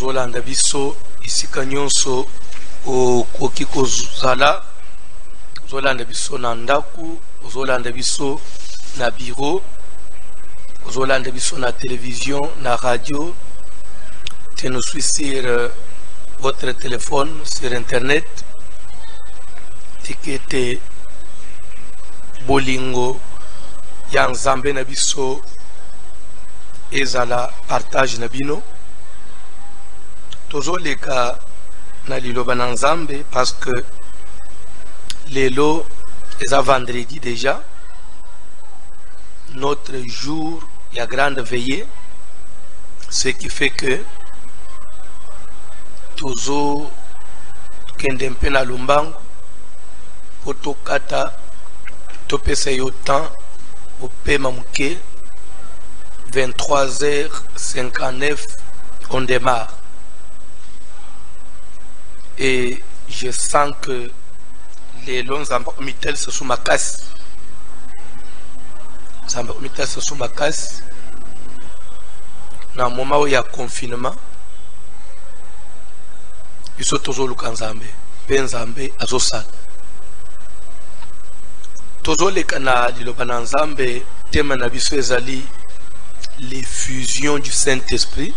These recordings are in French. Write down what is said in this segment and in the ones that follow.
ozolanda biso isika nyonso okoki kozala, ozolanda biso na ndaku, ozolanda biso na bureau, ozolanda biso na télévision, na radio. Tu nous suis sur votre téléphone, sur internet. Tikete bolingo ya nzambe na biso ezala partage na bino. Tozoleka na liloba na nzambe parce que lelo eza vendredi déjà, notre jour ya grande veillée, ce qui fait que tozo kende mpe na lombango po tokata topesa yo temps opema muke. 23h59 on démarre et je sens que les longs mitel se sous ma casse, mitel se sous ma casse na moment où il y a confinement. Biso tozo luka nzambe pe nzambe azosala. Tozo leka na liloba na nzambe, tema na biso ezali les fusions du Saint-Esprit.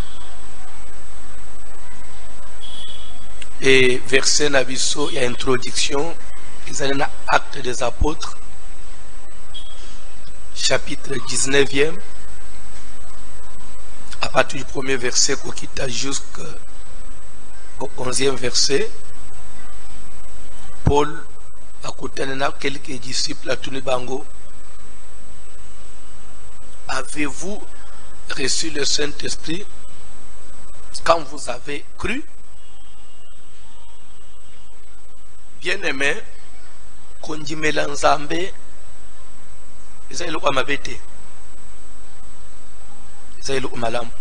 Et verset na biso ya introduction ezali na Actes des Apôtres chapitre 19e à partir du premier verset kokita jusqu'au 11e verset. Paul akutana na quelques disciples atuni bango: avez-vous reçu le Saint-Esprit quand vous avez cru? Bien-aimé, kondimela nzambe eza eloko mabete, eza eloko malamu.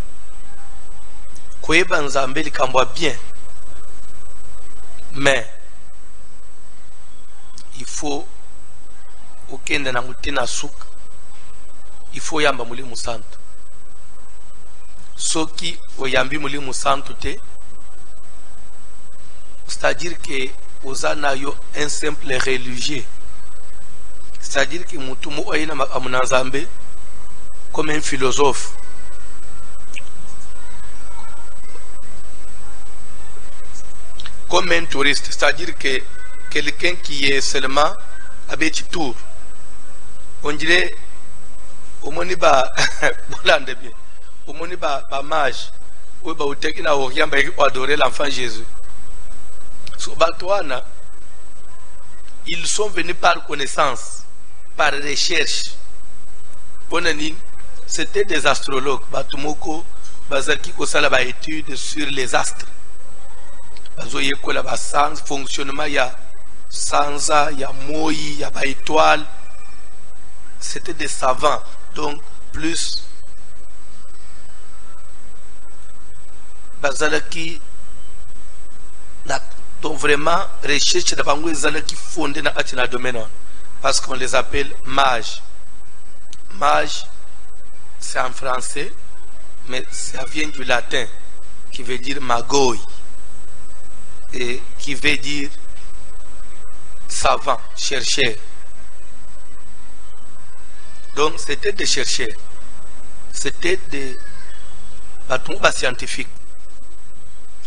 Koyeba nzambe likambo bien, mais il faut okende na mutina suka, il faut yamba mulimu santo. Soki oyambi mulimu santo te, c'est-à-dire que ozana yo un simple religieux, c'est-à-dire que mutumu oyina makamuna nzambe comme un philosophe, comme un touriste, c'est-à-dire que quelqu'un qui est seulement à petit tour. On dirait au moniba bolande bien, au moniba mage ou ba uteki na oriamba pour adorer l'enfant Jésus. So batwana, ils sont venus par connaissance, par recherche. Bonani, c'était des astrologues. Batumoko bazaki ko sala ba étude sur les astres. Bazoye ko la ba sens fonctionnement ya sansa, ya moi, ya ba étoile. C'était des savants, donc plus bazalaki na. Donc vraiment, recherche de bango qui fondé dans le domaine, parce qu'on les appelle mages. Mage, c'est en français, mais ça vient du latin, qui veut dire magoi, et qui veut dire savant, chercheur. Donc c'était des chercheurs, c'était des bâtons scientifiques.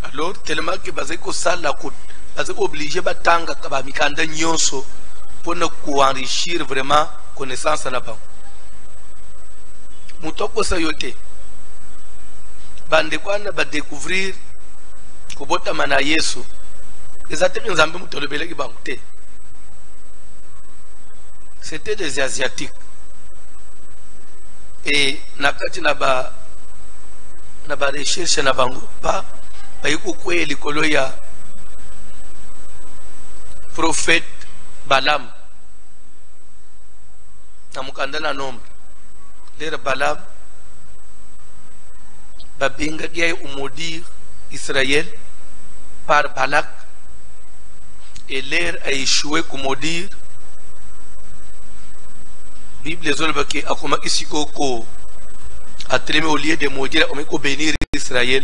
Alors tellement que basé ko sala ko basé obligé batanga ba mikanda nyonso pour ne enrichir vraiment connaissance na ba mutoko sa yote bande kwana ba découvrir ko bota mana Yesu ezateki nzambe mutolobeleki ba mute. C'était des asiatiques et nakati na ba recherche na bango pa bayiko kwe likolo ya prophète Balaam na mukanda na nombre lera Balaam babinga kia umodir Israël par Balak et l'air a échoué kumodir Bible les autres qui a comme ici ko a trimé au lieu de maudire on ko bénir Israël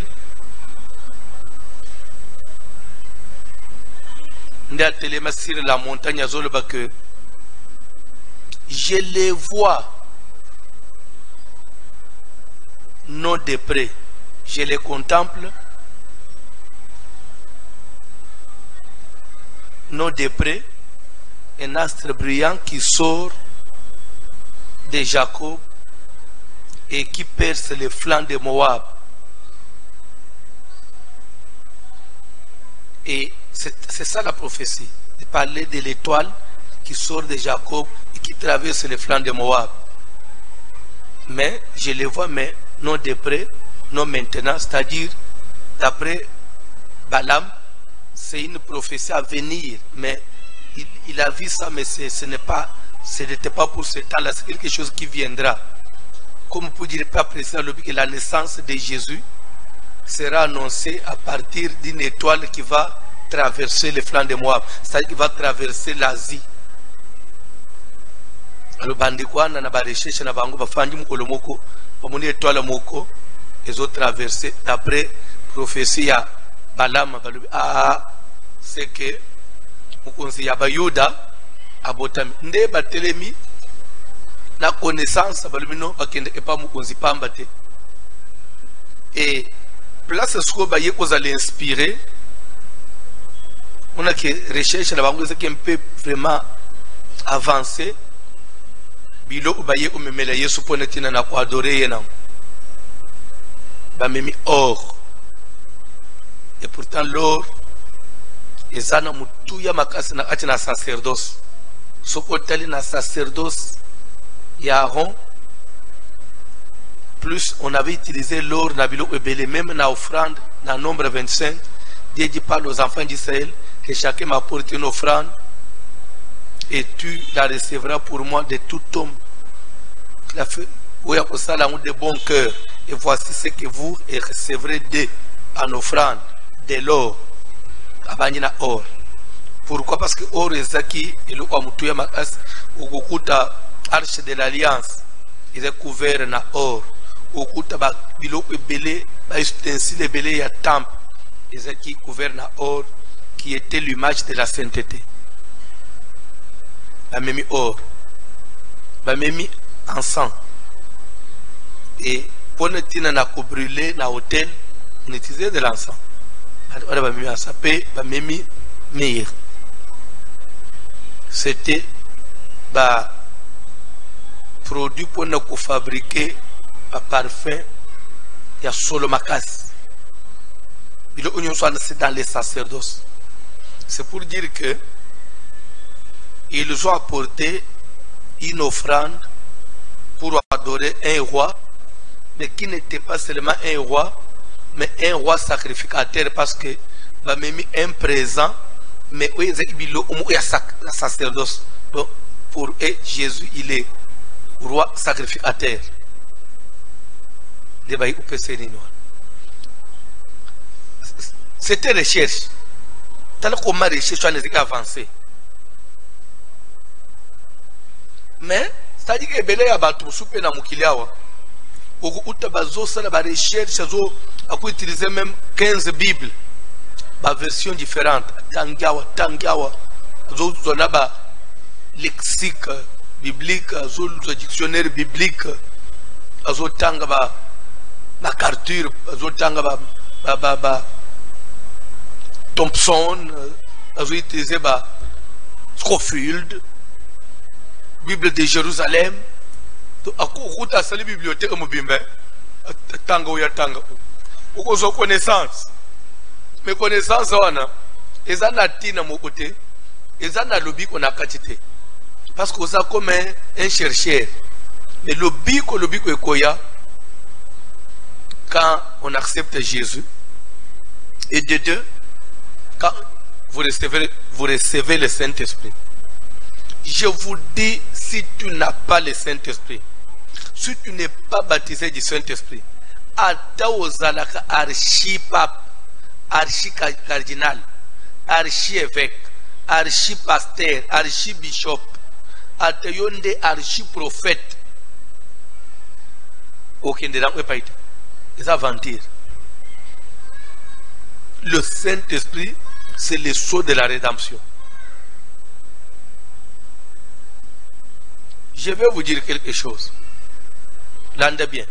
sur la montagne à Zolobake. Je les vois non de près. Je les contemple non de près. Un astre brillant qui sort de Jacob et qui perce les flancs de Moab. Et c'est ça la prophétie, de parler de l'étoile qui sort de Jacob et qui traverse les flancs de Moab. Mais je les vois, mais non de près, non maintenant, c'est-à-dire d'après Balaam, c'est une prophétie à venir, mais il a vu ça, mais ce n'était pas pour ce temps-là, c'est quelque chose qui viendra. Comme vous dire pas précisément que la naissance de Jésus sera annoncée à partir d'une étoile qui va traverser les flancs de Moab, c'est-à-dire qui va traverser l'Asie. Alors, bandikwana na barecherche na bango bafanji mukolo moko, bamoni étoile moko, ils ont traversé d'après prophétie ya Balaam, c'est que mukonzi ya bayuda abotami nde batelemi na connaissance balumino bakende epa mukonzi pamba te. Et place siko baye kozala inspiré, on a que recherche la bango c'est un peu vraiment avancé bilo baye omemela Yesu pona tina na ko adorer yena ba memi or. Et pourtant l'or ezana mutuya makasi na ati na sacerdoce sokotali na sacerdoce ya Aaron. Plus on avait utilisé l'or na bilo ebele, même na offrande na nombre 25 Dieu dit parle aux enfants d'Israël que chacun m'apporte une offrande et tu la recevras pour moi de tout homme qui l'a fait de bon cœur, et voici ce que vous recevrez d'eux en offrande de l'or. Or. Pourquoi? Parce que or ezaki eloko mutuya makasi ukukuta arche de l'alliance est couvert na or, ukuta ba biloko ebele ba ustensile ebele ya temple ezaki couvert na or qui était l'image de la sainteté. Ba memi or, ba memi encens, et pour ne tina na ko brûler na hôtel on utilisait de l'encens. C'était produit pour nous fabriquer un parfum. Il y a solo makas. C'est dans les sacerdoces. C'est pour dire que ils ont apporté une offrande pour adorer un roi, mais qui n'était pas seulement un roi, mais un roi sacrificateur, parce que va même un présent, mais oui, il y a sacerdoce. Pour eux, Jésus, il est roi sacrificateur. C'était recherche. Tel qu'on m'a recherché, on a avancé. Mais, c'est-à-dire que Belé a battu soupe na mukiliawa. Uta bazo sala ba recherche azo ako utiliser même 15 bibles ba version différente tangiawa azo zona ba lexique biblique azo dictionnaire biblique azo tanga ba MacArthur azo tanga ba Thompson azo utiliser ba Scofield Bible de Jérusalem. Akukuta sali bibliothèque mobimbe tanga ou ya tanga uko connaissance, mais connaissance wana ezana tina mo côté ezana lobby qu'on a katité, parce que ça comme un chercheur, mais lobby ko ekoya quand on accepte Jésus, et de deux quand vous recevez le Saint-Esprit. Je vous dis, si tu n'as pas le Saint-Esprit, si tu n'es pas baptisé du Saint-Esprit, ata ozalaka archi-pape, archi-cardinal, archi-évêque, archi-pasteur, archi-bishop, ata yonde archi-prophète, aucun de l'entre pas été. Les aventures. Le Saint-Esprit, c'est le sceau de la rédemption. Je vais vous dire quelque chose. L'ande bien.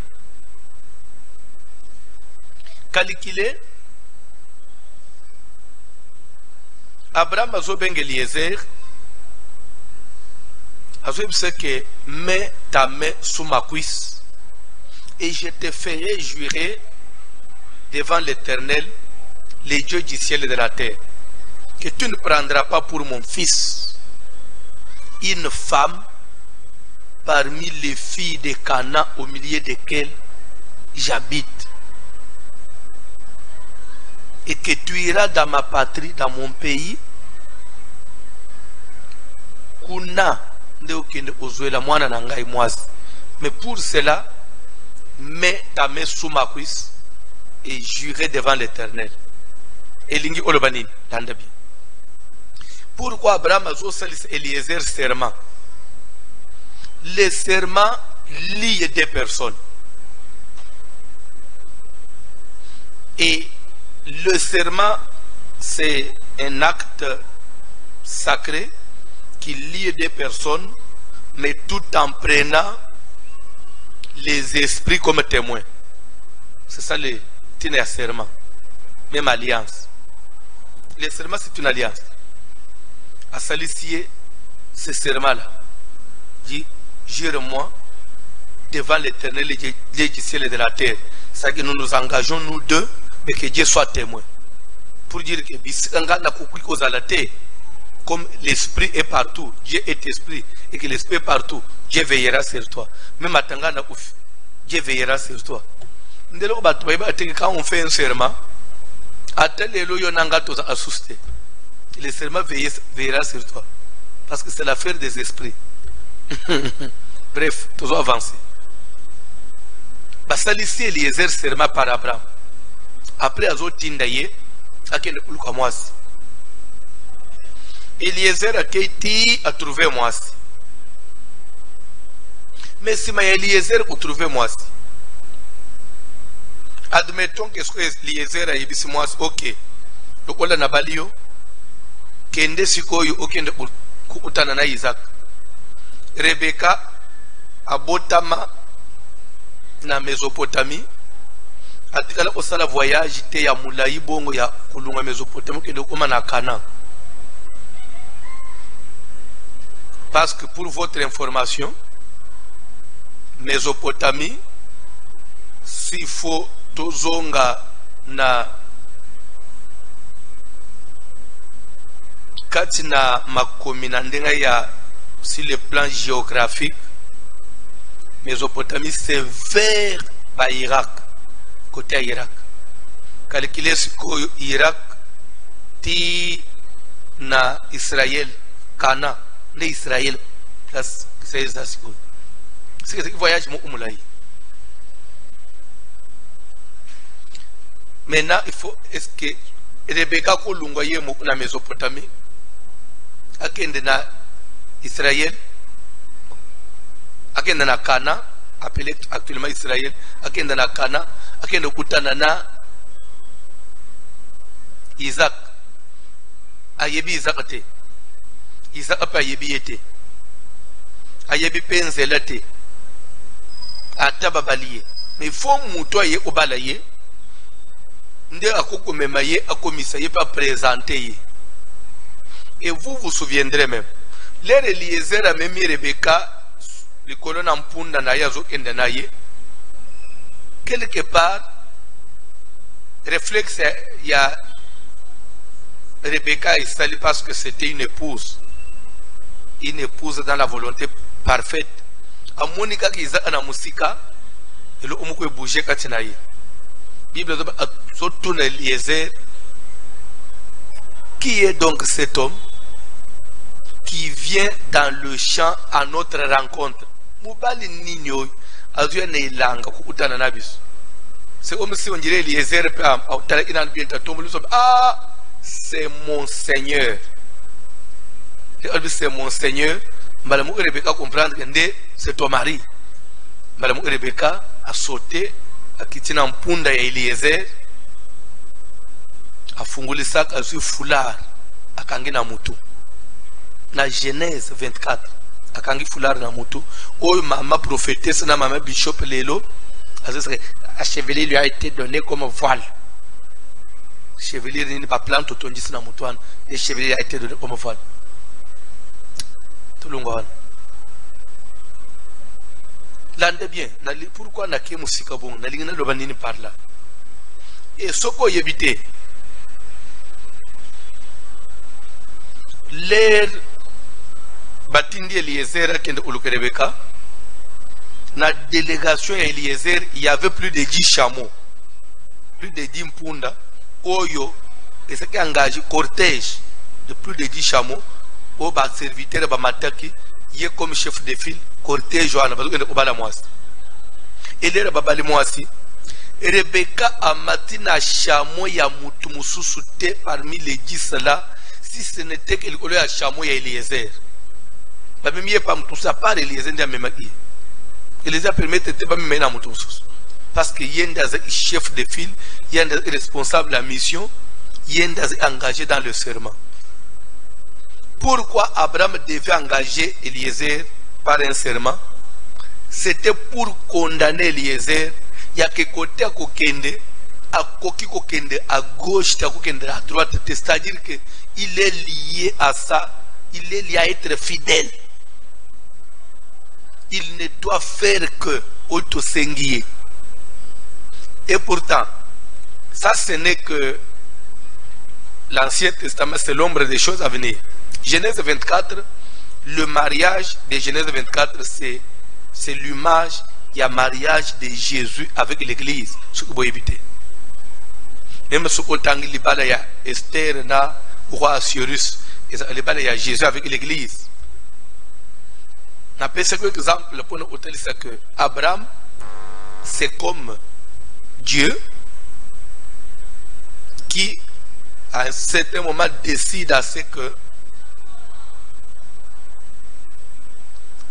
Calculez. Abraham a zobeng Eliezer. A zobeng que mets ta main sous ma cuisse et je te ferai jurer devant l'Éternel, les dieux du ciel et de la terre, que tu ne prendras pas pour mon fils une femme parmi les filles de Canaan au milieu desquelles j'habite, et que tu iras dans ma patrie, dans mon pays, kuna nde okende ozoela mwana na ngai mwasi. Mais pour cela, mets ta main sous ma cuisse et jurer devant l'Éternel. Elingi olobanini landabi. Pourquoi Abraham a salis Eliezer serment? Les serments lient des personnes. Et le serment, c'est un acte sacré qui lie des personnes, mais tout en prenant les esprits comme témoins. C'est ça le serment. Même alliance. Le serment, c'est une alliance. À salicier ce serment-là, dit, jure-moi devant l'Éternel, les dieux du ciel et de la terre. C'est que nous nous engageons, nous deux, mais que Dieu soit témoin. Pour dire que comme l'esprit est partout, Dieu est esprit, et que l'esprit est partout, Dieu veillera sur toi. Même à Tangana, Dieu veillera sur toi. Quand on fait un serment, le serment veillera sur toi. Parce que c'est l'affaire des esprits. Bref, toujours avancé. Basalisi Eliezer serment par Abraham. Après Azo Tindaye, Aken Ulkamwasi. Eliezer a trouvé Mwasi. Mais si Eliezer a trouvé Mwasi, admettons que Eliezer a dit Mwasi, ok. Donc on a balio. Kende sikoyo okende kukutana na Isaac. Rebecca abotama na Mésopotamie. Atikala osala voyage te ya mulayi bongo ya kulunga Mésopotamie kende koma na Canaan. Parce que pour votre information, Mésopotamie, s'il faut tozonga na katina makomina ndenga ya sur le plan géographique, Mésopotamie c'est vers Irak, côté Irak. Calculez ce Irak ti na Israël, Cana, na Israël, c'est ça. C'est que voyage mon umulaï. Maintenant il faut est-ce que Rebecca kolungoye mo na Mésopotamie akende na Israël, akende na Cana, appelé actuellement Israël, akende na Cana, akende kutana na Isaac. Ayebi Isaac te. Isaac apa ayebi ete. Ayebi penzela te. Atababaliye. Mais il faut mutoye obalaye. Nde akoko memaye akomisa ye pas présenter. Et vous vous souviendrez même. L'ère Eliezer a même Rebecca, le colonne en punda na yazo kendanaye. Quelque part, réflexe, il y a Rebecca installée parce que c'était une épouse. Une épouse dans la volonté parfaite. A Monica qui est en musika, et le homme qui bouge katinaye. Bible a surtout Eliezer. Qui est donc cet homme qui vient dans le champ à notre rencontre? Mubali Nino azua neilanga kukutana na biso. C'est comme si on dirait Eliezer ah, c'est mon Seigneur. C'est mon Seigneur. Malamou Rebecca comprendre que c'est ton mari. Malamou Rebecca a sauté a quitté en punda ya Eliezer. A funguli sac a su foulard a kangi na mutu. Na Genèse 24 akangi foulard na mutu. Oh, maman prophétesse na maman bishop lelo. À chevelure lui a été donné comme voile. Chevelure n'est pas plante au tondis na mutuan. Et chevelure a été donné comme voile. Tout le monde. L'ande bien. Pourquoi na ke musika bon? Na lingana lobanini par là. Et soko yebite. L'air Batindi Eliezer kende Ulukerebeka. Na délégation à Eliezer, il y avait plus de 10 chameaux. Plus de 10 mpunda. Oyo, et ce qui a engagé cortège de plus de 10 chameaux. Au bas serviteur, bas mataki, il est comme chef de file, cortège, joana, parce que au bas la moisse. Et là, baba le moissi. Rebecca a matina chameau ya mutumususute parmi les 10 là, si ce n'était que le à chameau ya Eliezer. Babi miye pa mutusa par Eliezer ndia memaki. Eliezer permettait de pas me mener à mutusus. Parce que yenda chef de file, yenda responsable de la mission, yenda engagé dans le serment. Pourquoi Abraham devait engager Eliezer par un serment? C'était pour condamner Eliezer. Il y a que côté à kokende, à koki kokende à gauche, à kokende à droite. C'est-à-dire qu'il est lié à ça. Il est lié à être fidèle. Il ne doit faire que autosenguier. Et pourtant, ça ce n'est que l'Ancien Testament, c'est l'ombre des choses à venir. Genèse 24, le mariage de Genèse 24, c'est l'image, il y a mariage de Jésus avec l'Église. Ce que vous évitez. Même ce que il y a Esther, na roi Cyrus, il y a Jésus avec l'Église. On appelle ce exemple pour nous c'est que Abraham, c'est comme Dieu qui, à un certain moment, décide à ce que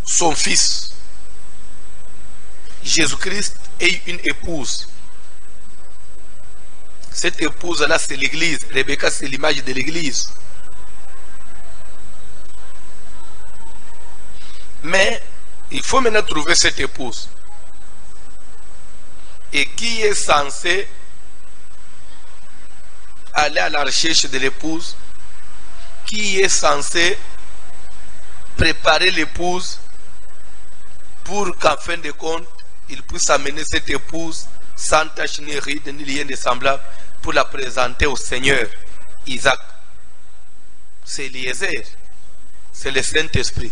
son fils, Jésus-Christ, ait une épouse. Cette épouse-là, c'est l'Église. Rebecca, c'est l'image de l'Église. Mais il faut maintenant trouver cette épouse. Et qui est censé aller à la recherche de l'épouse? Qui est censé préparer l'épouse pour qu'en fin de compte, il puisse amener cette épouse sans tache ni ride ni lien de semblable pour la présenter au Seigneur Isaac? C'est Eliezer, c'est le Saint-Esprit.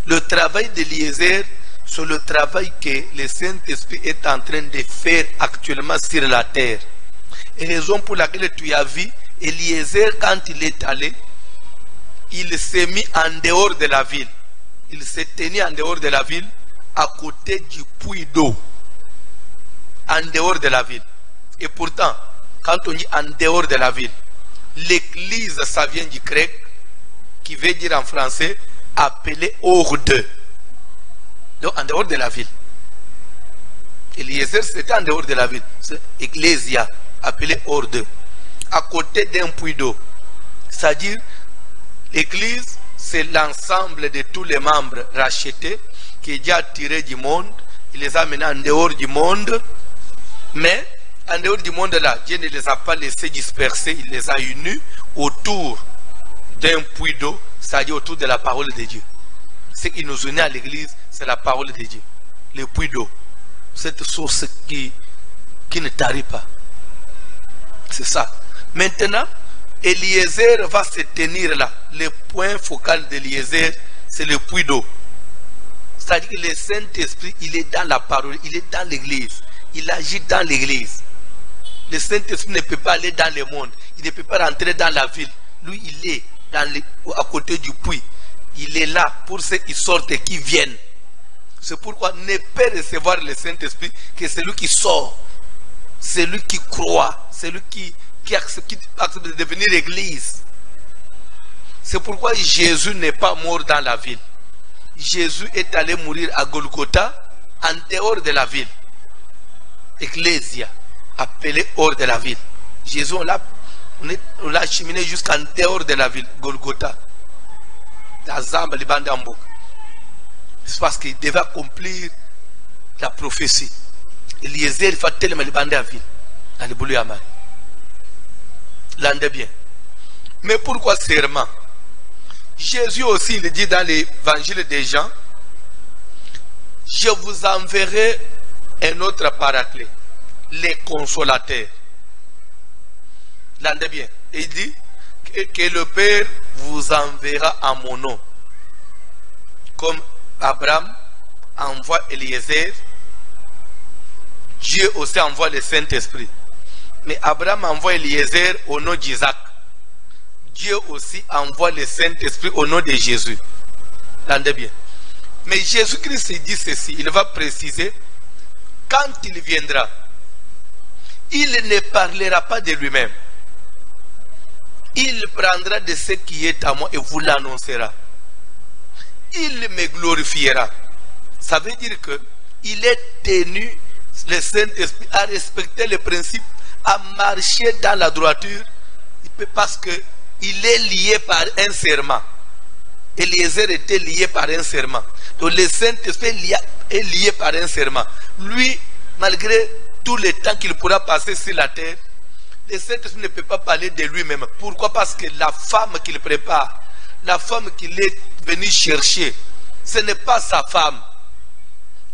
Le travail d'Eliezer, c'est le travail que le Saint-Esprit est en train de faire actuellement sur la terre. Et raison pour laquelle tu as vu, Eliezer, quand il est allé, il s'est mis en dehors de la ville. Il s'est tenu en dehors de la ville, à côté du puits d'eau. En dehors de la ville. Et pourtant, quand on dit en dehors de la ville, l'église, ça vient du grec, qui veut dire en français, appelé hors de. Donc en dehors de la ville. Eliezer, c'était en dehors de la ville. C'est Ecclesia, appelé hors de. À côté d'un puits d'eau. C'est-à-dire, l'église, c'est l'ensemble de tous les membres rachetés qui est déjà tiré du monde. Il les a amenés en dehors du monde. Mais, en dehors du monde là, Dieu ne les a pas laissés disperser. Il les a unis autour d'un puits d'eau, c'est-à-dire autour de la parole de Dieu. Ce qui nous unit à l'église, c'est la parole de Dieu. Le puits d'eau. Cette source qui ne tarit pas. C'est ça. Maintenant, Eliezer va se tenir là. Le point focal d'Eliezer, c'est le puits d'eau. C'est-à-dire que le Saint-Esprit, il est dans la parole, il est dans l'église. Il agit dans l'église. Le Saint-Esprit ne peut pas aller dans le monde. Il ne peut pas rentrer dans la ville. Lui, il est à côté du puits. Il est là pour ceux qui sortent et qui viennent. C'est pourquoi ne peut recevoir le Saint-Esprit que celui qui sort, celui qui croit, celui qui accepte de devenir église. C'est pourquoi Jésus n'est pas mort dans la ville. Jésus est allé mourir à Golgotha, en dehors de la ville. Ecclésia, appelé hors de la ville. Jésus, on l'a acheminé jusqu'en dehors de la ville, Golgotha. C'est parce qu'il devait accomplir la prophétie. Eliezer, il faut tellement le bander à ville. Dans le boulot à Marie. L'ande bien. Mais pourquoi serment? Jésus aussi le dit dans l'évangile des Jean, je vous enverrai un autre paraclet, les consolateurs. L'ande bien. Il dit que le Père vous enverra en mon nom. Comme Abraham envoie Eliezer, Dieu aussi envoie le Saint-Esprit. Mais Abraham envoie Eliezer au nom d'Isaac. Dieu aussi envoie le Saint-Esprit au nom de Jésus. L'entendez bien. Mais Jésus-Christ dit ceci, il va préciser, quand il viendra, il ne parlera pas de lui-même. Il prendra de ce qui est à moi et vous l'annoncera. Il me glorifiera. Ça veut dire que il est tenu, le Saint-Esprit, à respecter les principes, à marcher dans la droiture, parce que il est lié par un serment. Eliezer était lié par un serment. Donc le Saint-Esprit est lié par un serment. Lui, malgré tout le temps qu'il pourra passer sur la terre, le Saint-Esprit ne peut pas parler de lui-même. Pourquoi? Parce que la femme qu'il prépare, la femme qu'il est venu chercher, ce n'est pas sa femme.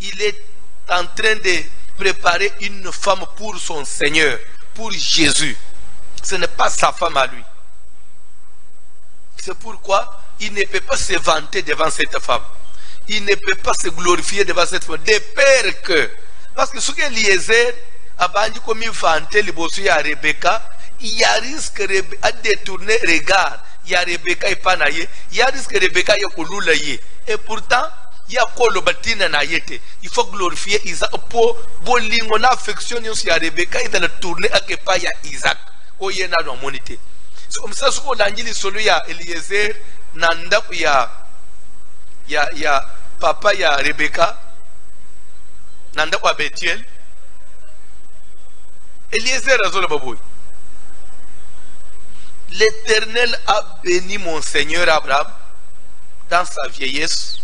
Il est en train de préparer une femme pour son Seigneur, pour Jésus. Ce n'est pas sa femme à lui. C'est pourquoi il ne peut pas se vanter devant cette femme. Il ne peut pas se glorifier devant cette femme. De peur que, parce que ce que Eliezer a bandit comme il vantait le bossu à Rebecca, il y a risque à détourner regard. Il y a Rebecca et Panaye, il y a risque Rebecca et Kolulaye. Et pourtant, il y a Kolobatina Nayete. Il faut glorifier Isaac pour bolingona affection sur Rebecca et dans le tourner à Kepaya Isaac. Oh, il y a une monité. Comme ça, ce qu'on a dit, il y a Eliezer, Nanda, il y a papa, il y a Rebecca, Nanda, il y a Bethuel. Eliezer, Azolababouy. L'Éternel a béni mon Seigneur Abraham dans sa vieillesse.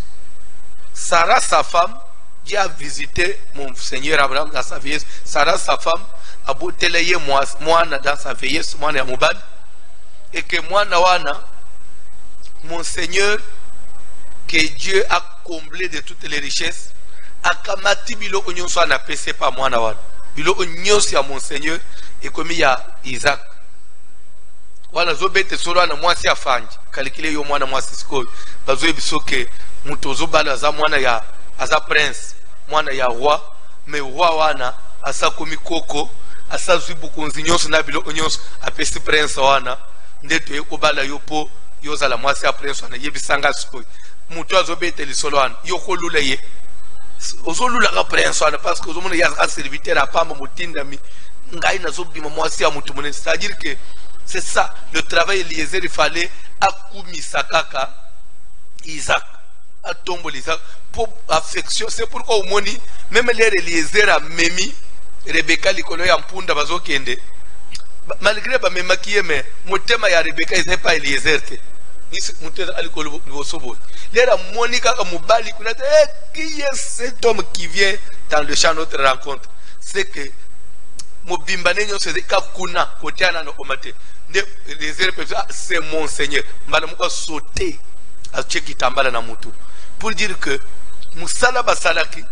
Sarah, sa femme, Dieu a visité mon Seigneur Abraham dans sa vieillesse. Sarah, sa femme, a boteleye moi dans sa vieillesse, moi Moubad. Et que moi, mon Seigneur, que Dieu a comblé de toutes les richesses, a kamati bilo onyon soit na pc pas moi nawana. Bilo onyon si à mon Seigneur, et comme il y a Isaac. Wana zobete solo na mwasi afanji kalikile yo mwana mwasi sikoyo bazoye bisoke mutozo bala za mwana ya aza prince mwana ya roi mais roi wana asa komi koko asa zuibu kunzinyoso na bilo onyoso apesi prince wana ndeto yeko bala yo po yoza la mwasi ya prince wana yebisanga sikoyo muto azobete lisolo wana yo kolula ye ozolula ka prince wana parce que ozomona ya a serviteur apamba mutinda mi ngai nazobima mwasi ya mutu munene, c'est-à-dire que c'est ça, le travail Eliezer, il fallait akumisakaka Isaac, à tomber Isaac, pour affection. C'est pourquoi au moni, même l'air Eliezer a memi, Rebecca l'icolo ya mpunda bazo kende. Malgré pas me maquiller, mais mon thème ya Rebecca, il n'est pas Eliezer. Mon thème à l'icolo niveau sobo. L'air a Monica comme Mubali, qui est cet homme qui vient dans le champ de notre rencontre? C'est que Mobimbane nyo se kakuna kotiana no komate. C'est mon Seigneur. Madame a sauté à Tcheki Tambala Namutu. Pour dire que Moussala Basalaki,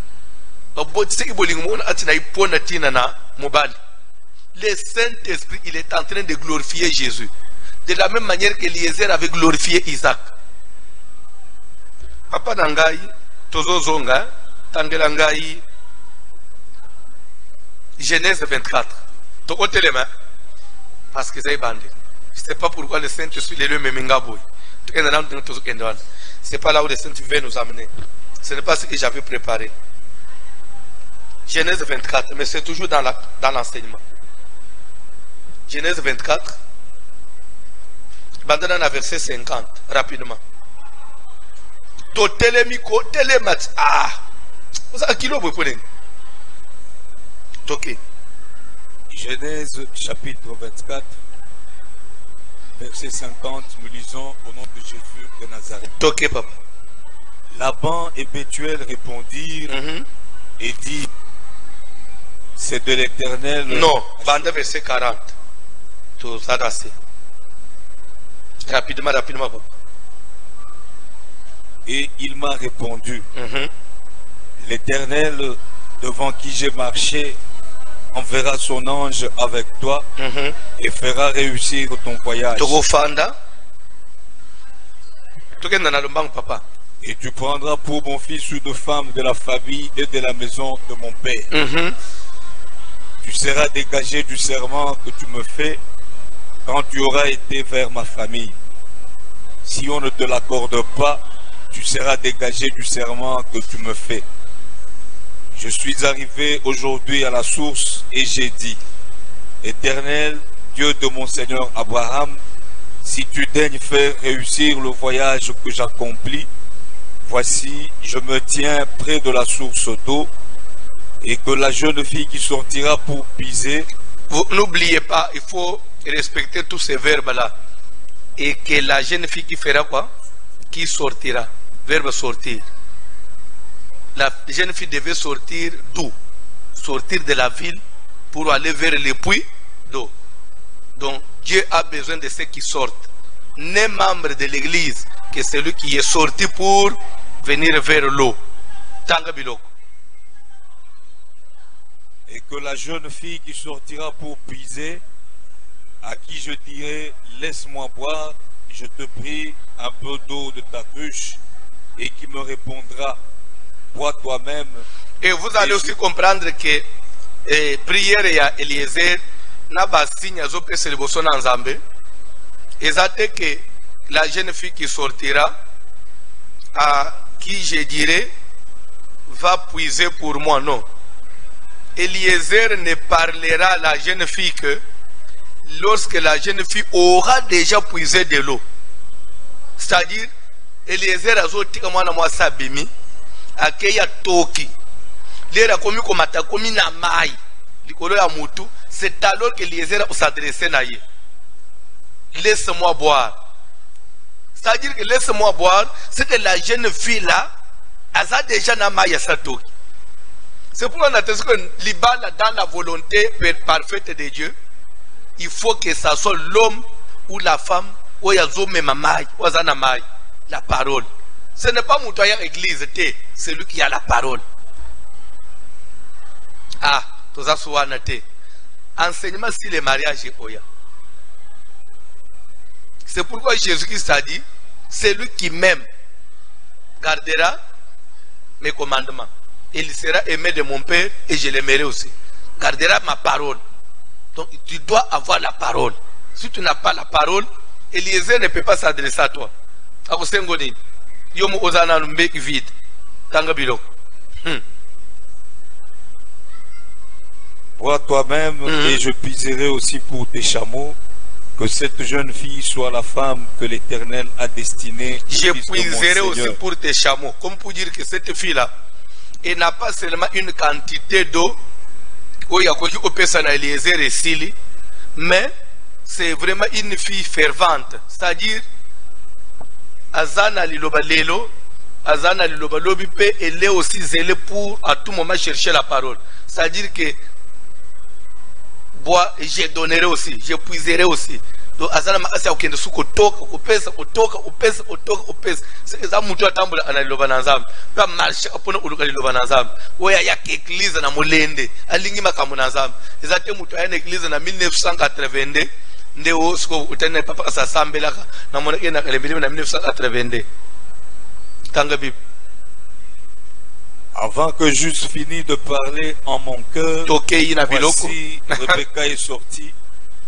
le Saint-Esprit, il est en train de glorifier Jésus. De la même manière que Eliezer avait glorifié Isaac. Papa Nangai, Tozo Zonga, Tangelangai, Genèse 24. Donc, on les mains. Parce que c'est bandé. Je ne sais pas pourquoi le Saint-Esprit est le même Mingaboy. Ce n'est pas là où le Saint-Esprit veut nous amener. Ce n'est pas ce que j'avais préparé. Genèse 24, mais c'est toujours dans l'enseignement. Genèse 24, dans le verset 50, rapidement. Ah! Vous avez un kilo, vous prenez. Ok. Genèse chapitre 24, verset 50, nous lisons au nom de Jésus de Nazareth. Ok, papa. Laban et Bethuel répondirent et dit, c'est de l'Éternel. Non, bande verset 40. Tout ça d'assez. Rapidement, papa. Et il m'a répondu, l'Éternel devant qui j'ai marché enverra son ange avec toi et fera réussir ton voyage. Papa. Et tu prendras pour mon fils une femme de la famille et de la maison de mon père. Tu seras dégagé du serment que tu me fais quand tu auras été vers ma famille. Si on ne te l'accorde pas, tu seras dégagé du serment que tu me fais. Je suis arrivé aujourd'hui à la source et j'ai dit, Éternel, Dieu de mon Seigneur Abraham, si tu daignes faire réussir le voyage que j'accomplis, voici, je me tiens près de la source d'eau et que la jeune fille qui sortira pour puiser. N'oubliez pas, il faut respecter tous ces verbes-là. Et que la jeune fille qui fera quoi? Qui sortira. Verbe sortir. La jeune fille devait sortir d'où? Sortir de la ville pour aller vers les puits d'eau. Donc Dieu a besoin de ceux qui sortent. N'est membre de l'église que celui qui est sorti pour venir vers l'eau. Tanga biloko. Et que la jeune fille qui sortira pour puiser, à qui je dirai, laisse-moi boire, je te prie un peu d'eau de ta cruche, et qui me répondra, bois toi-même. Et vous allez aussi comprendre que prière ya Eliezer n'a pas signe à zopé c'est le bosson en Zambé. Exacte que la jeune fille qui sortira, à qui je dirai, va puiser pour moi, non. Eliezer ne parlera à la jeune fille que lorsque la jeune fille aura déjà puisé de l'eau. C'est-à-dire, Eliezer a zoti comme moi sabimi, akeya toki. L'era komi komata komi na mai, likolo ya mutu. C'est alors que Eliezer a s'adresser na ye. Laisse-moi boire. C'est-à-dire que laisse-moi boire, c'est que la jeune fille là, elle a déjà na mai ya sa toki. C'est pourquoi on a dit que l'ibala dans la volonté parfaite de Dieu, il faut que ça soit l'homme ou la femme ou yazome mamai, ou zanamai, la parole. Ce n'est pas mon toya église, c'est lui qui a la parole. Ah, tout ça soit noté. Enseignement sur le mariage est oya. C'est pourquoi Jésus-Christ a dit, celui qui m'aime gardera mes commandements. Il sera aimé de mon Père et je l'aimerai aussi. Gardera ma parole. Donc tu dois avoir la parole. Si tu n'as pas la parole, Eliezer ne peut pas s'adresser à toi. Vide. Bois toi-même et je puiserai aussi pour tes chameaux. Que cette jeune fille soit la femme que l'Éternel a destinée. Je puiserai aussi pour tes chameaux. Comme pour dire que cette fille-là, elle n'a pas seulement une quantité d'eau, mais c'est vraiment une fille fervente. C'est-à-dire, Azana liloba lelo, Azana liloba lobipe, elle est aussi zélée pour à tout moment chercher la parole. C'est-à-dire que bois, je donnerai aussi, je puiserai aussi. Donc Azana makasi okende suko toka, opesa. C'est ça mutu atambula analiloba nanzambe. Pa marche apona uluka liloba nanzambe. Oya ya église na molende, alingi makamu nanzambe. Ezate mutu aya église na 1982. Ndeo siko utene papa sa sambelaka na monake na kalembele na 1982. Tanga bib. Avant que j'eusse fini de parler en mon cœur, voici Rebecca est sortie,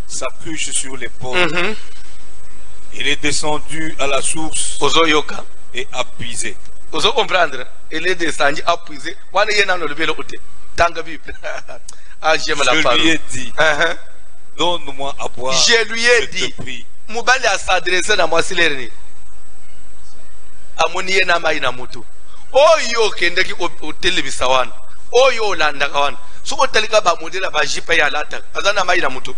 sa cruche sur l'épaule. Il est descendu à la source et a puisé. Vous comprendre? Il est descendu à puiser. Je lui ai dit, donne-moi à boire. Je lui ai dit, Moubali a s'adressé à moi silerni. Amoniye na mai na mutu. Oyo kendeki hotel bisawan. Oyo landa kawan. So hotel ka ba modela ba jipa ya lata. Azana mai na mutu.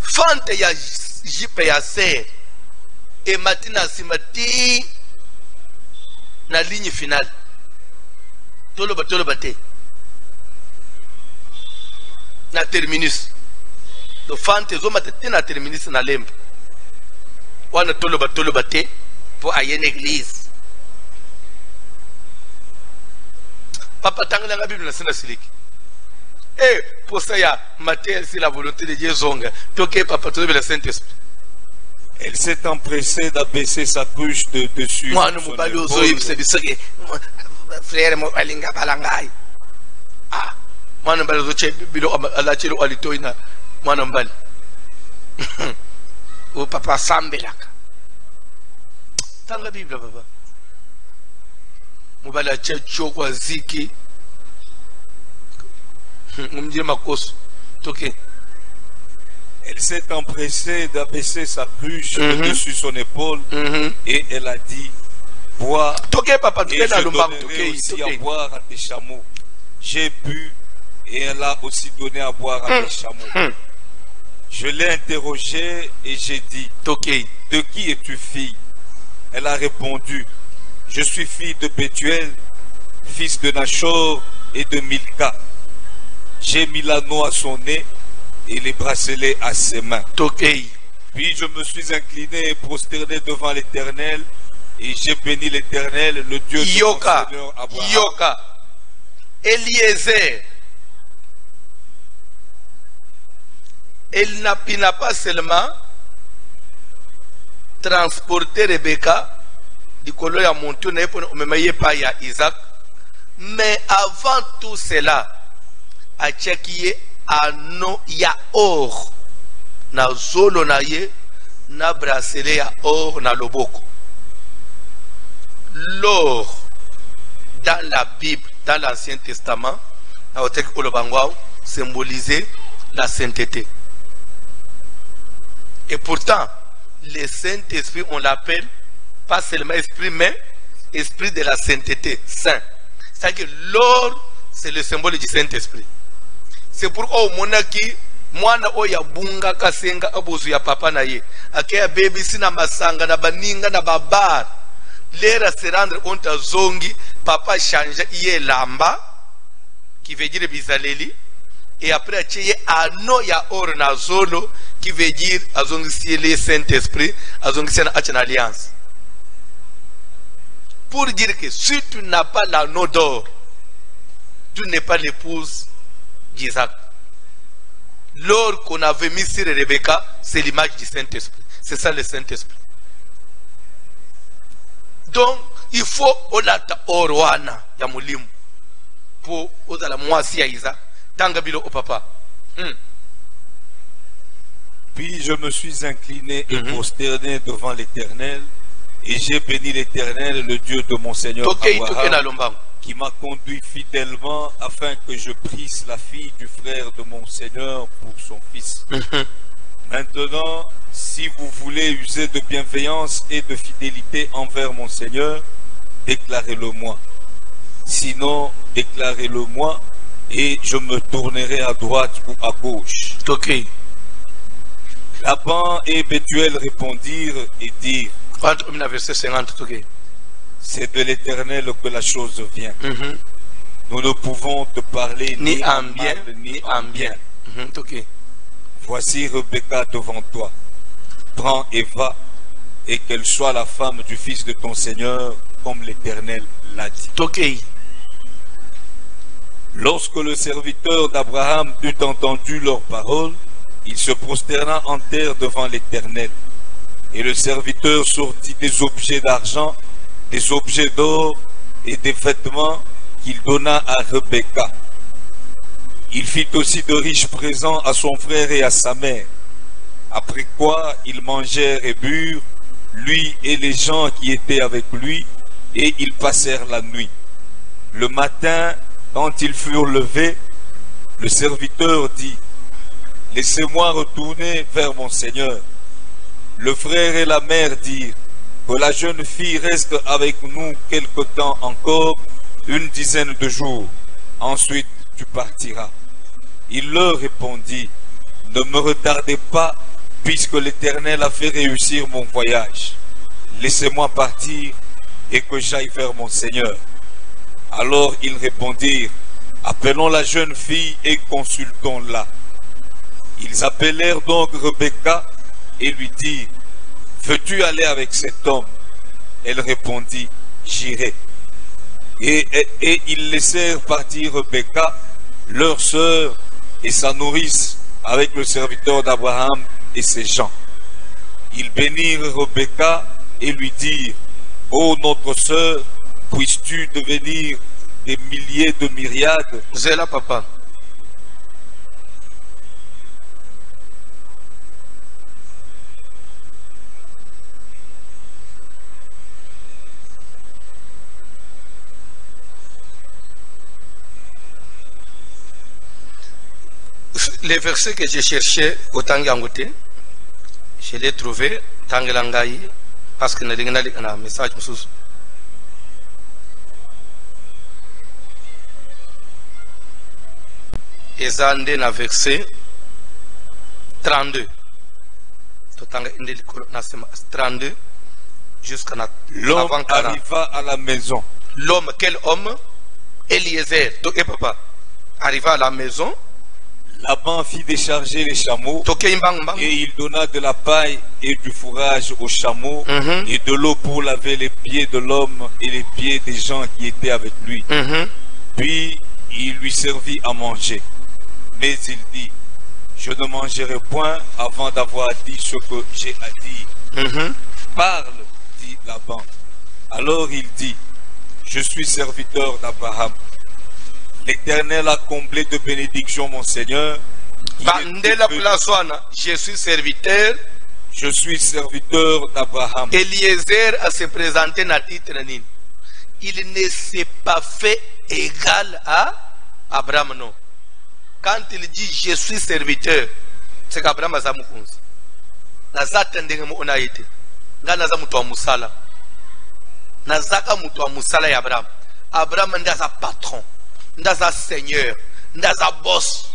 Fante ya jipa ya se. et matina simati na ligne finale toloba te na terminus do fante zoma te na terminus na lembe wana toloba te pour aye une église papa tangala la Bible na sina siliki pour ça ya Matthieu c'est la volonté de Dieu zonga toke papa to le Saint-Esprit. Elle s'est empressée d'abaisser sa cruche de dessus. Mwana mobali ozoyi sebiseke frère mo balinga balangai. Ah, mwana mbali ozoche bilo alachelo alitoina mwana mbali. O papa sambelaka. Tanga Bible baba. Mobali achecho kwa ziki. Umjie makoso. Toke. Elle s'est empressée d'abaisser sa cruche dessus son épaule et elle a dit, bois et je donnerai aussi à boire à tes chameaux. J'ai bu et elle a aussi donné à boire à tes chameaux. Je l'ai interrogée et j'ai dit, de qui es-tu fille? Elle a répondu, je suis fille de Bethuel, fils de Nachor et de Milka. J'ai mis l'anneau à son nez et les bracelets à ses mains. Puis je me suis incliné et prosterné devant l'Éternel et j'ai béni l'Éternel, le Dieu de mon Seigneur Abraham. Eliezer, il n'a pas seulement transporté Rebecca du colo ya monture pour ya Isaac, mais avant tout cela, a tchekiye ano ya or na zolo na ye na bracelet ya or na loboko. L'or dans la Bible, dans l'Ancien Testament, symbolisait la sainteté. Et pourtant, le Saint-Esprit, on l'appelle pas seulement esprit, mais esprit de la sainteté, saint. C'est-à-dire que l'or, c'est le symbole du Saint-Esprit. C'est pourquoi au monaki, mwana oya bunga kasenga abozu ya papa na ye. Akeya baby sina masanga na baninga na babar. Lera se rendre onta zongi, papa change iye lamba, qui veut dire bizaleli, et après acheye ano ya or na zolo, qui veut dire azongi siele Saint-Esprit, azongi siena achen alliance. Pour dire que si tu n'as pas l'anneau d'or, tu n'es pas l'épouse d'Isaac. L'or qu'on avait mis sur Rebecca, c'est l'image du Saint-Esprit. C'est ça le Saint-Esprit. Donc, il faut olata orwana ya mulimu pour ozala mwasi ya Isaac. Tanga bilo au papa. Puis je me suis incliné et prosterné devant l'Éternel et j'ai béni l'Éternel, le Dieu de mon Seigneur Abraham, qui m'a conduit fidèlement afin que je prisse la fille du frère de mon Seigneur pour son fils. Maintenant, si vous voulez user de bienveillance et de fidélité envers mon Seigneur, déclarez-le-moi. Sinon, déclarez-le-moi et je me tournerai à droite ou à gauche. Laban et Bethuel répondirent et dirent, c'est de l'Éternel que la chose vient. Nous ne pouvons te parler ni en bien, ni en bien. Voici Rebecca devant toi. Prends et va, et qu'elle soit la femme du fils de ton Seigneur, comme l'Éternel l'a dit. Lorsque le serviteur d'Abraham eut entendu leurs paroles, il se prosterna en terre devant l'Éternel. Et le serviteur sortit des objets d'argent, des objets d'or et des vêtements qu'il donna à Rebecca. Il fit aussi de riches présents à son frère et à sa mère. Après quoi, ils mangèrent et burent, lui et les gens qui étaient avec lui, et ils passèrent la nuit. Le matin, quand ils furent levés, le serviteur dit, « Laissez-moi retourner vers mon Seigneur. » Le frère et la mère dirent, « Que la jeune fille reste avec nous quelque temps encore, une dizaine de jours. Ensuite, tu partiras. » Il leur répondit, « Ne me retardez pas, puisque l'Éternel a fait réussir mon voyage. » laissez-moi partir et que j'aille vers mon Seigneur. Alors ils répondirent, appelons la jeune fille et consultons-la. Ils appelèrent donc Rebecca et lui dirent, veux-tu aller avec cet homme? Elle répondit, j'irai. Et ils laissèrent partir Rebecca, leur sœur et sa nourrice, avec le serviteur d'Abraham et ses gens. Ils bénirent Rebecca et lui dirent, ô notre sœur, puisses-tu devenir des milliers de myriades? Zéla papa. Les versets que j'ai cherchés au Tangangote, je l'ai trouvé, Tangelangaï, parce que nous avons un message. Et ça, dans verset 32. 32 jusqu'à l'homme arriva à la maison. L'homme, quel homme? Eliezer, et papa, arriva à la maison. Laban fit décharger les chameaux et il donna de la paille et du fourrage aux chameaux et de l'eau pour laver les pieds de l'homme et les pieds des gens qui étaient avec lui. Puis il lui servit à manger. Mais il dit, je ne mangerai point avant d'avoir dit ce que j'ai à dire. Parle, dit Laban. Alors il dit, je suis serviteur d'Abraham. L'Éternel a comblé de bénédictions mon Seigneur. Je suis serviteur. Je suis serviteur d'Abraham. Eliezer a se présenté dans titre. Il ne s'est pas fait égal à Abraham, non. Quand il dit je suis serviteur, c'est qu'Abraham a zamukunzi. Nazata ndenge mu onaite. Ngana za mutu wa musala. Nazaka mutu wa musala ya Abraham. Abraham ndaza patron. Ndaza seigneur, ndaza boss.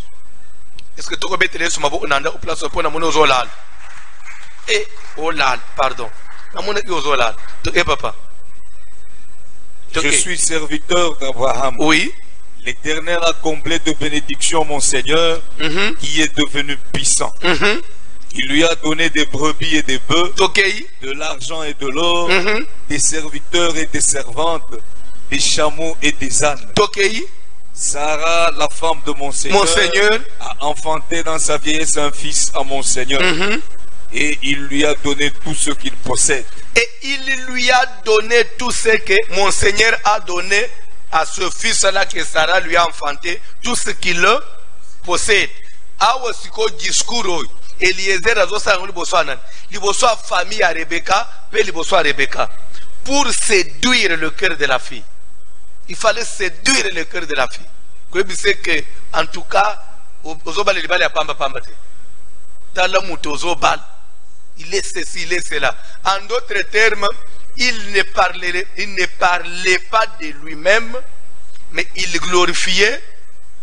Est-ce que tu peux mettre sur ma voix au place pour la monnaie aux olal? Et olal, pardon. La monnaie aux olal. Et papa. Je suis serviteur d'Abraham. Oui. L'Éternel a comblé de bénédictions mon Seigneur, qui est devenu puissant. Il lui a donné des brebis et des bœufs, de l'argent et de l'or, des serviteurs et des servantes, des chameaux et des ânes. Sarah, la femme de mon Seigneur, a enfanté dans sa vieillesse un fils à mon Seigneur. Et il lui a donné tout ce qu'il possède. Et il lui a donné tout ce que mon Seigneur a donné à ce fils-là que Sarah lui a enfanté, tout ce qu'il possède. Awa siko discours Eliezer azosa nguliboswana. Liboswa famille à Rebecca, pe liboswa Rebecca. Pour séduire le cœur de la fille. Il fallait séduire le cœur de la fille. Vous savez que, en tout cas, il est ceci, il est cela. En d'autres termes, il ne parlait pas de lui-même, mais il glorifiait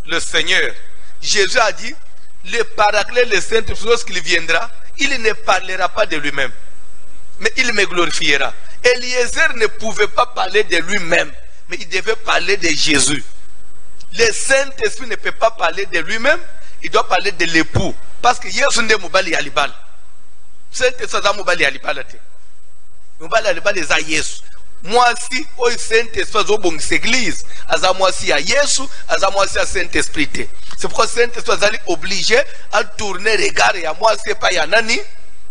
le Seigneur. Jésus a dit, le Paraclet, le Saint-Esprit, lorsqu'il viendra, il ne parlera pas de lui-même, mais il me glorifiera. Eliezer ne pouvait pas parler de lui-même, mais il devait parler de Jésus. Le Saint-Esprit ne peut pas parler de lui-même, il doit parler de l'époux. Parce que Jésus n'est pas Alibal. Saint-Esprit n'est pas Alibal. Alibal est Jésus. Moi si, au Saint-Esprit, au bon église, moi si à Jésus, moi si à Saint-Esprit. C'est pourquoi Saint-Esprit est obligé à tourner regard et à moi c'est pas Yanani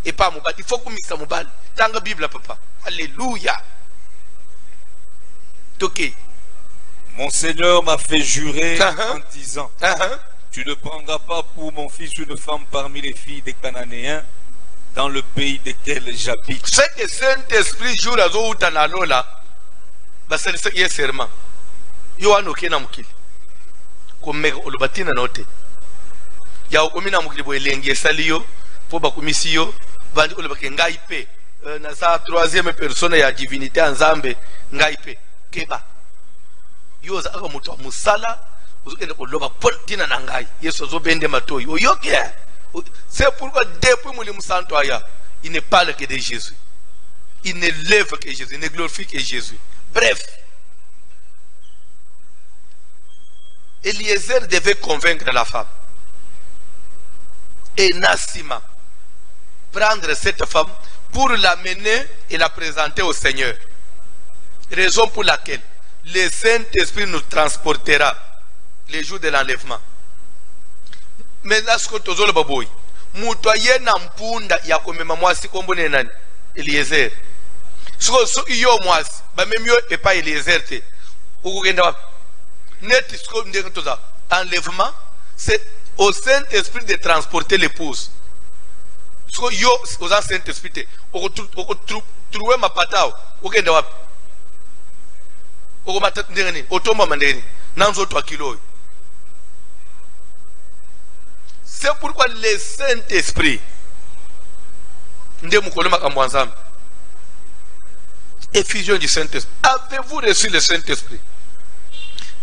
et pas Moubal. Il faut qu'on misse Moubal. Dans la Bible, papa. Alléluia. Okay. Mon Seigneur m'a fait jurer en disant, tu ne prendras pas pour mon fils une femme parmi les filles des Cananéens dans le pays desquels j'habite. C'est que Saint-Esprit jure à Zoutana c'est le serment. Yohano Kena Mukili. Comme Olubatina note. Ya Okomina Mukili Boelengi Salio, Poba Komisio, Bandi Olubakengaipe, Nasa troisième personne ya divinité en Zambe, Ngaipe. Keba yoza aka mutu musala uzokenda koloba politina nangai Yesu azobende matoi oyoke. C'est pourquoi depuis muli musanto aya il ne parle que de Jésus. il ne lève que Jésus, il ne glorifie que Jésus. Bref, Eliezer devait convaincre la femme. Et Nassima, prendre cette femme pour l'amener et la présenter au Seigneur. Raison pour laquelle le Saint-Esprit nous transportera les jours de l'enlèvement. Maintenant, ce que tu as dit, Moutoye Nampunda Yakomema Mwasi Kombone Nani Eliezer. Ce que yo Mwasi, même yo et pas Eliezer. Net ce que enlèvement, c'est au Saint-Esprit de transporter l'épouse. Ce que yo au Saint-Esprit, on trouve ma patao, on c'est pourquoi le Saint-Esprit, effusion du Saint-Esprit. Avez-vous reçu le Saint-Esprit?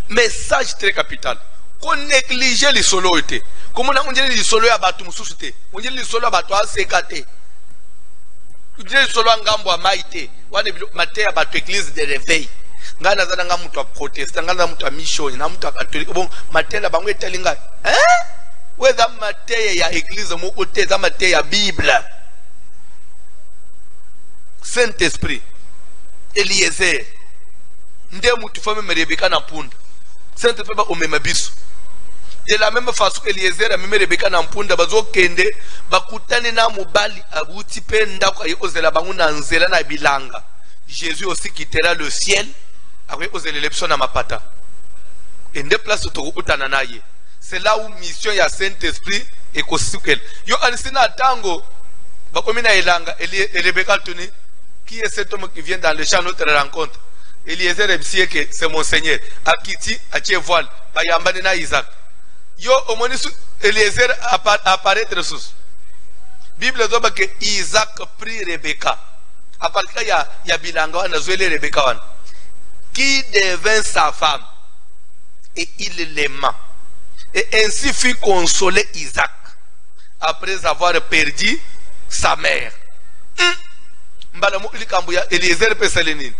Message très capital. Qu'on néglige les solos. Comment on dit les solos à Batum Sousté? On dit les solos à Batou Sekate. On dit les solos à Ngambo à Maïté. On dit Maté à Batou Église de réveil. Ngana zana mutu protestant, ngana mutu mission, na mutu catholique. Bon, Maté la bangue telinga. Hein? Ouais, dans Maté ya Église, mon côté, dans Maté ya Bible. Saint-Esprit. Eliezer. Nde mutu femme me Rebecca na punda. Saint-Esprit ba omema biso. De la même façon que Eliezer a même Rebecca na punda bazo kende bakutane na mobali abuti penda kwa ozela bangu na nzela na bilanga. Jésus aussi quittera le ciel avec ozela l'élection na mapata. Et nde place to utana naye. C'est là où mission ya Saint-Esprit est kosukela. Yo alisina tango bakomina elanga Rebecca tuni qui est cet homme qui vient dans le champ de notre rencontre. Eliezer Ebsie que c'est mon Seigneur. Akiti atie voile. Bayambane na Isaac. Yo omoni Eliezer apparaître sous. Bible zoba que Isaac prit Rebecca. Apalika ya bilanga wana zoele Rebecca wana. Qui devint sa femme. Et il l'aima. Et ainsi fut consolé Isaac. Après avoir perdu sa mère. Mbalamu ilikambuya Eliezer pesalenini.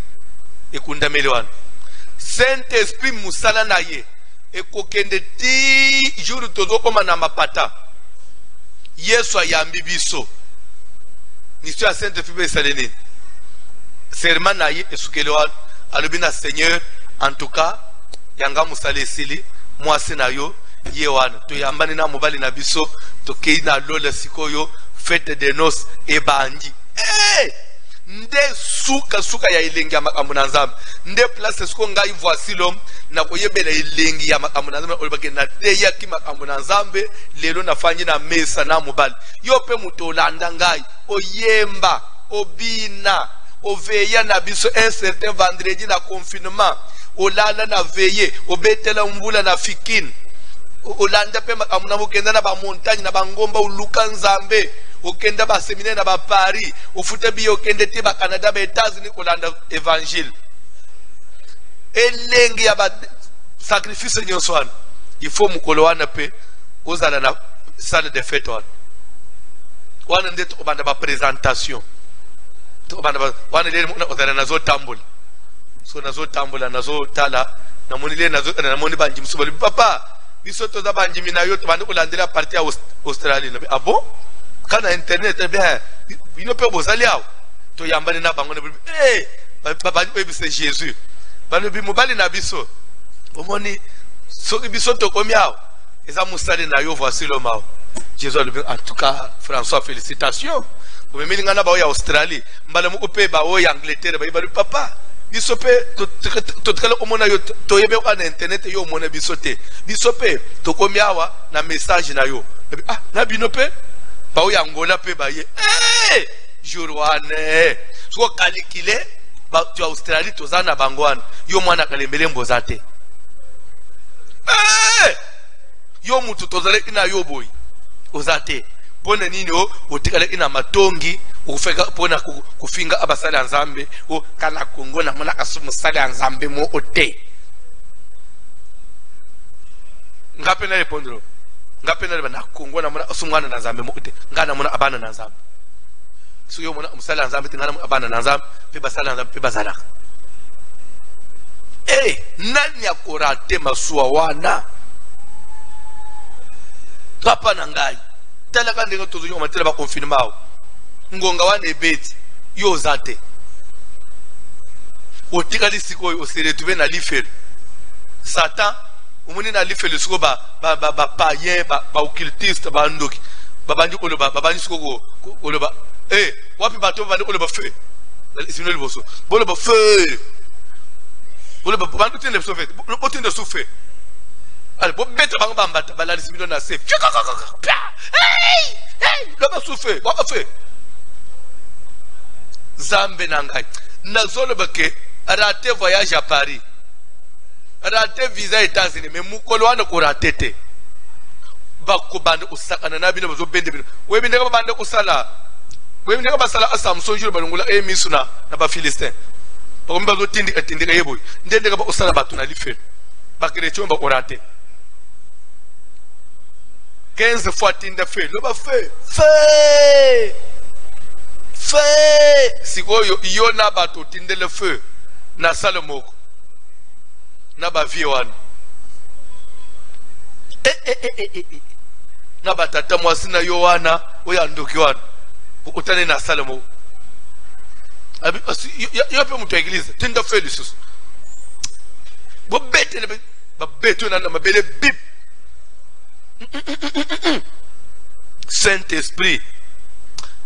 Saint-Esprit musala na ye ekokende ti jour tozokoma na mapata Yesu ayambi biso mission ya Saint-Esprit besaleni serment na ye esukelewa alobi na Seigneur en tout cas yanga musala esili mwasi na yo ye wana toyambani na mobali na biso tokei na lola sikoyo fête de noces ebandi nde suka ya ilengi ya makambo na Nzambe nde place siko ngai voici l'homme na koyebela ilengi ya makambo na Nzambe olibake na teya ki makambo na Nzambe lelo na fanyi na mesa na mobali yo pe muto olanda ngai oyemba obina oveya na biso un certain vendredi na confinement olala na veiller obetela mbula na fikine olanda pe makambo na mokenda na ba montagne na bangomba uluka Nzambe okenda ba séminaire na ba Paris ofute bi okende te ba Canada ba États-Unis kolanda évangile elengi ya ba sacrifice nyoswana il faut mukolo wana pe ozala na salle de fête wana ndeto obanda ba présentation to obanda wana le ozala nazo tambula so nazo tambula nazo tala na moni le nazo na moni banji musubali papa biso to za banji minayo to bandi kolandela parti Australie no ah bon kana internet bien ino pe bozali awo to yambane na bango na papa ni c'est Jésus bano bi mobali na biso omoni soki biso to komi awo eza musali na yo voici le mao Jésus en tout cas François félicitations o memeli ngana ba ya Australie mbala mo pe ba o ya Angleterre ba ibalu papa biso pe to tkala omona yo to yebe kwa na internet yo omona biso te biso pe to komi awa na message na yo ah na bino pe Bao yangola pe baye jour wane so kalikile ba tu Australie tozana bangwana yo mwana kalembele mbozate yo mutu tozale ina yo boy ozate pona nini otikale ina matongi ukufeka pona kufinga abasala Nzambe o kana Kongo na mona kasumu sala Nzambe mo ote ngape na répondre ngapena na Kongo na muna asungwana na Nzambe mukute ngana muna abana na Nzambe Si yo mona musala nzambe tingana abana nzambe pe basala nzambe pe bazala. Nani akorate masuwa wana? Papa nangai. Tala kande ngotozo yo matela ba confirmao. Ngonga wana ebeti yo zate. Otika lisiko yo se retrouver na lifel. Satan umuni na lifel siko ba païen ba occultiste ba ndoki. Babandi ko loba babandi siko ko loba wapi bato babandi ko loba feu. Sino le boso. Bo loba feu. Bo loba bandu tinde souffle. Bo tinde souffle. Allez, bo beta bango bambata balali similo na safe. Hey! Loba souffle. Ba feu. Zambe nangai. Nazolo bake raté voyage à Paris. Raté visa États-Unis mais mukolo wana ko raté. Bako bande usakana na bino bazobende bino. We binde ka bande kusala. We binde ka basala Samson juro balungula misuna na ba Philistin. Bako mbazo tindi ka yeboy. Ndende ka ba usala batu na life. Ba chrétien ba raté. 15 fois tinde fait. Lo ba fait. Fait. Feu sikoyo iyo na bato tinde le feu na salomoko na ba viwan na batata mwasi na yowana oya ndoki wana utane na salomoko abi yo pe mutu église tinde feu lisusu bo bete ne ba beto na mabele bip Saint-Esprit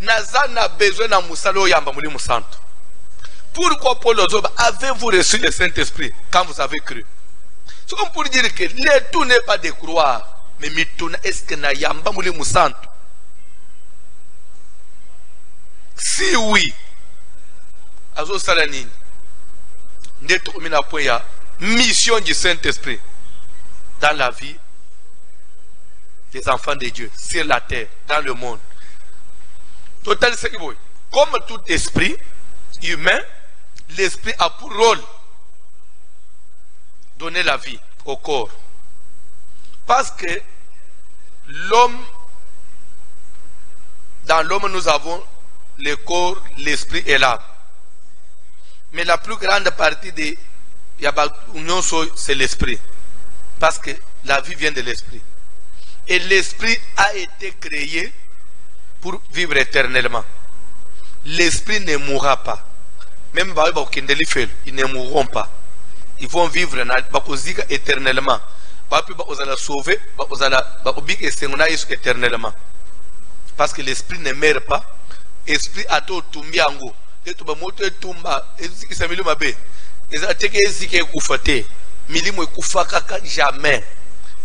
Nazana besoin na musalo yamba muli musanto. Pourquoi Paul Ozoba avez-vous reçu le Saint-Esprit quand vous avez cru? C'est comme pour dire que le tout n'est pas de croire, mais mituna est-ce que na yamba muli musanto? Si oui, azo salanini. Ndeto mina point ya mission du Saint-Esprit dans la vie des enfants de Dieu sur la terre, dans le monde. Total, c'est que comme tout esprit humain, l'esprit a pour rôle donner la vie au corps. Parce que l'homme, dans l'homme, nous avons le corps, l'esprit et l'âme. Mais la plus grande partie de l'union, c'est l'esprit. Parce que la vie vient de l'esprit. Et l'esprit a été créé pour vivre éternellement. L'esprit ne mourra pas. Même ils ne mourront pas. Ils vont vivre éternellement. Éternellement. Parce que l'esprit ne meurt pas. L'esprit a tout tumbiango. Et tout moto tumba. Et ça milima be. Ezateke ezike ekufate. Milimo ekufaka jamais.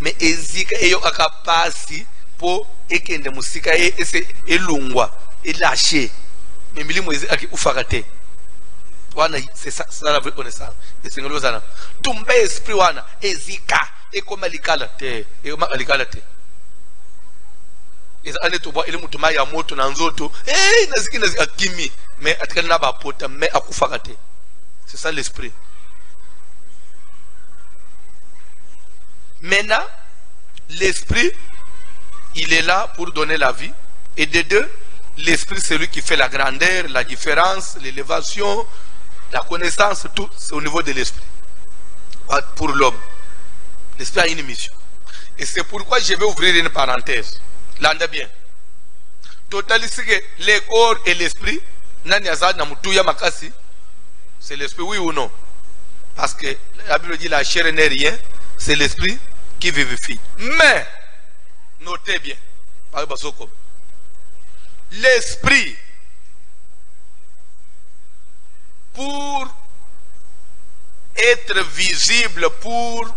Mais ezike eyo akapasi po ekende musika ese elungwa elâché mais milimo ezaki ufakate wana c'est ça la vraie connaissance et c'est ngolo zana tumbe esprit wana ezika ekoma likala te ekoma likala te eza ane to boa ele mutuma ya moto na nzoto naziki akimi mais atikana na ba pota mais akufakate c'est ça l'esprit. Maintenant l'esprit il est là pour donner la vie. Et de deux, l'esprit c'est lui qui fait la grandeur, la différence, l'élévation, la connaissance, tout c'est au niveau de l'esprit. Pour l'homme. L'esprit a une mission. Et c'est pourquoi je vais ouvrir une parenthèse. L'anda bien. Totalise que le corps et l'esprit, c'est l'esprit, oui ou non? Parce que la Bible dit la chair n'est rien, c'est l'esprit qui vivifie. Mais, notez bien, l'esprit, pour être visible, pour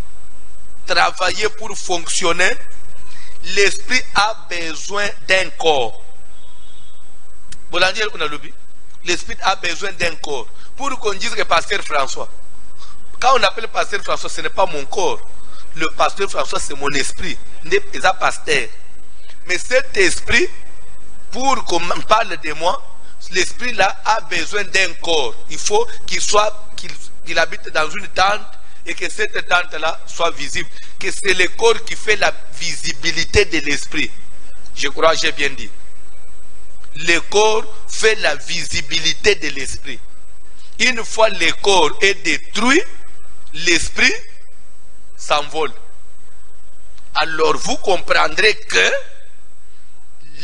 travailler, pour fonctionner, l'esprit a besoin d'un corps. L'esprit a besoin d'un corps. Pour qu'on dise que pasteur François, quand on appelle pasteur François, ce n'est pas mon corps. Le pasteur François, c'est mon esprit. Il n'est pas pasteur. Mais cet esprit, pour qu'on parle de moi, l'esprit là a besoin d'un corps. Il faut qu'il habite dans une tente et que cette tente là soit visible. Que c'est le corps qui fait la visibilité de l'esprit. Je crois que j'ai bien dit. le corps fait la visibilité de l'esprit. Une fois le corps est détruit, l'esprit s'envole. Alors vous comprendrez que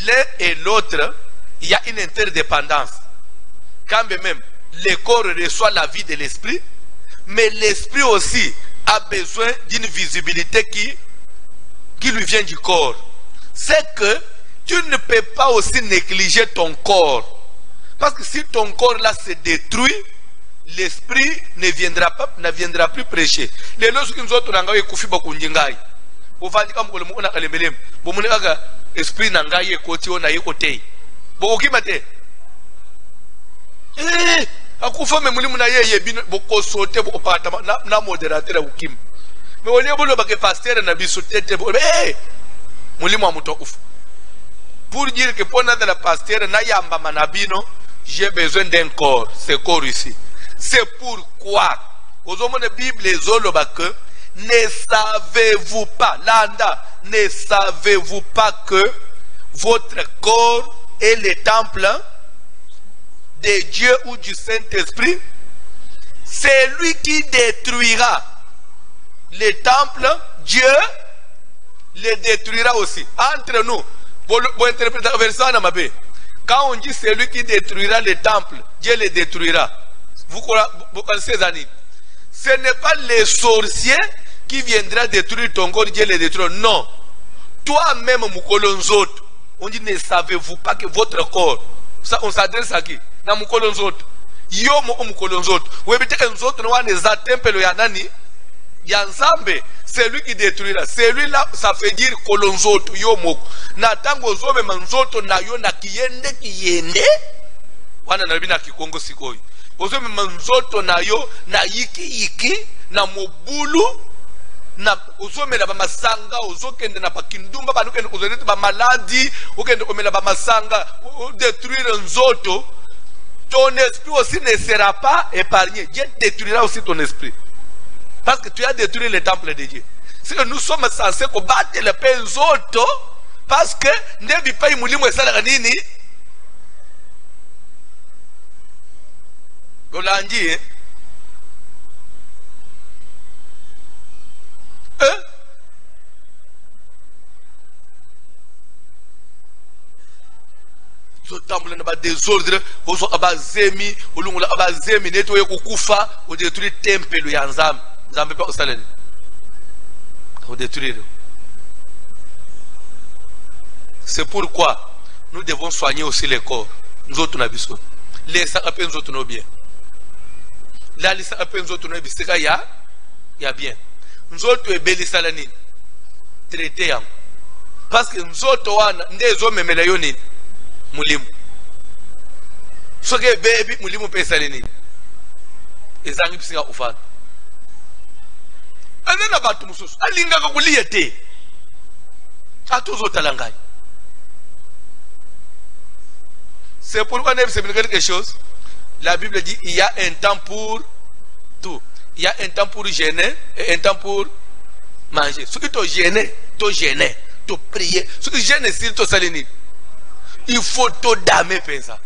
l'un et l'autre, il y a une interdépendance. Quand même, le corps reçoit la vie de l'esprit, mais l'esprit aussi a besoin d'une visibilité qui lui vient du corps. C'est que tu ne peux pas aussi négliger ton corps. Parce que si ton corps là se détruit, l'esprit ne viendra plus prêcher. Les lois qui nous ont donné kufi bakunjingai. Au fait comme le monde a lemelem. Bon mon esprit nangai côté on a côté. Bon okimate. Akufa me mulimu na yeye bino boko sote boko pata na modérateur ukim. Mais on est bon le baké pasteur na biso tete. Mulimu amuto kufa. Pour dire que pour notre pasteur na yamba manabino, j'ai besoin d'un corps, ce corps ici. C'est pourquoi, aux hommes de Bible, les olobake, ne savez-vous pas, Landa, ne savez-vous pas que votre corps est le temple de Dieu ou du Saint-Esprit? C'est lui qui détruira le temple, Dieu le détruira aussi. Entre nous, pour interpréter la version, quand on dit c'est lui qui détruira le temple, Dieu le détruira. Vous connaissez ces années. Ce n'est pas les sorciers qui viendra détruire ton corps, Dieu le détruira. Non. Toi-même, Moukolonzot, on dit ne savez-vous pas que votre corps, ça, on s'adresse à qui? Na Moukolonzot. Yo Moukolonzot. Vous avez dit que nous autres, nous avons des temples yanani. Yanzambe, c'est lui qui détruira. Celui-là, ça fait dire kolonzoto yo moko. Na tango zobe manzoto na yo na kiyende. Wana na bina kikongo sikoi. Ozobe manzoto na yo na yiki na mobulu na ozome na bamasanga ozokende na bakindumba banukende kozonete ba maladi okende komela ba masanga détruire nzoto. Ton esprit aussi ne sera pas épargné. Dieu détruira aussi ton esprit. Parce que tu as détruit le temple de Dieu. Si nous sommes censés combattre le penzoto, parce que ne pas y moulir nini. Golandi, ce temple n'a pas désordre, au so abazemi, au long la abazemi, nettoyer kukufa, au détruire le temple yanzam. Pas au détruire. C'est pourquoi nous devons soigner aussi les corps. Nous autres, les sapins, nous autres, bien. Là, les sapins, nous autres, il y a bien. Nous autres, nous traiter. Parce que nous autres, nous sommes les Moulim. Ce que baby, Moulim, peut saliner. Et ça, nous sommes au anena batu mususu alinga kulia te atuzo talangai. C'est pourquoi nous savons quelque chose. La Bible dit il y a un temps pour tout. Il y a un temps pour gêner et un temps pour manger. Ce qui te gêne, te prier. Ce qui gêne, c'est te saliner. Il faut te damer pensa.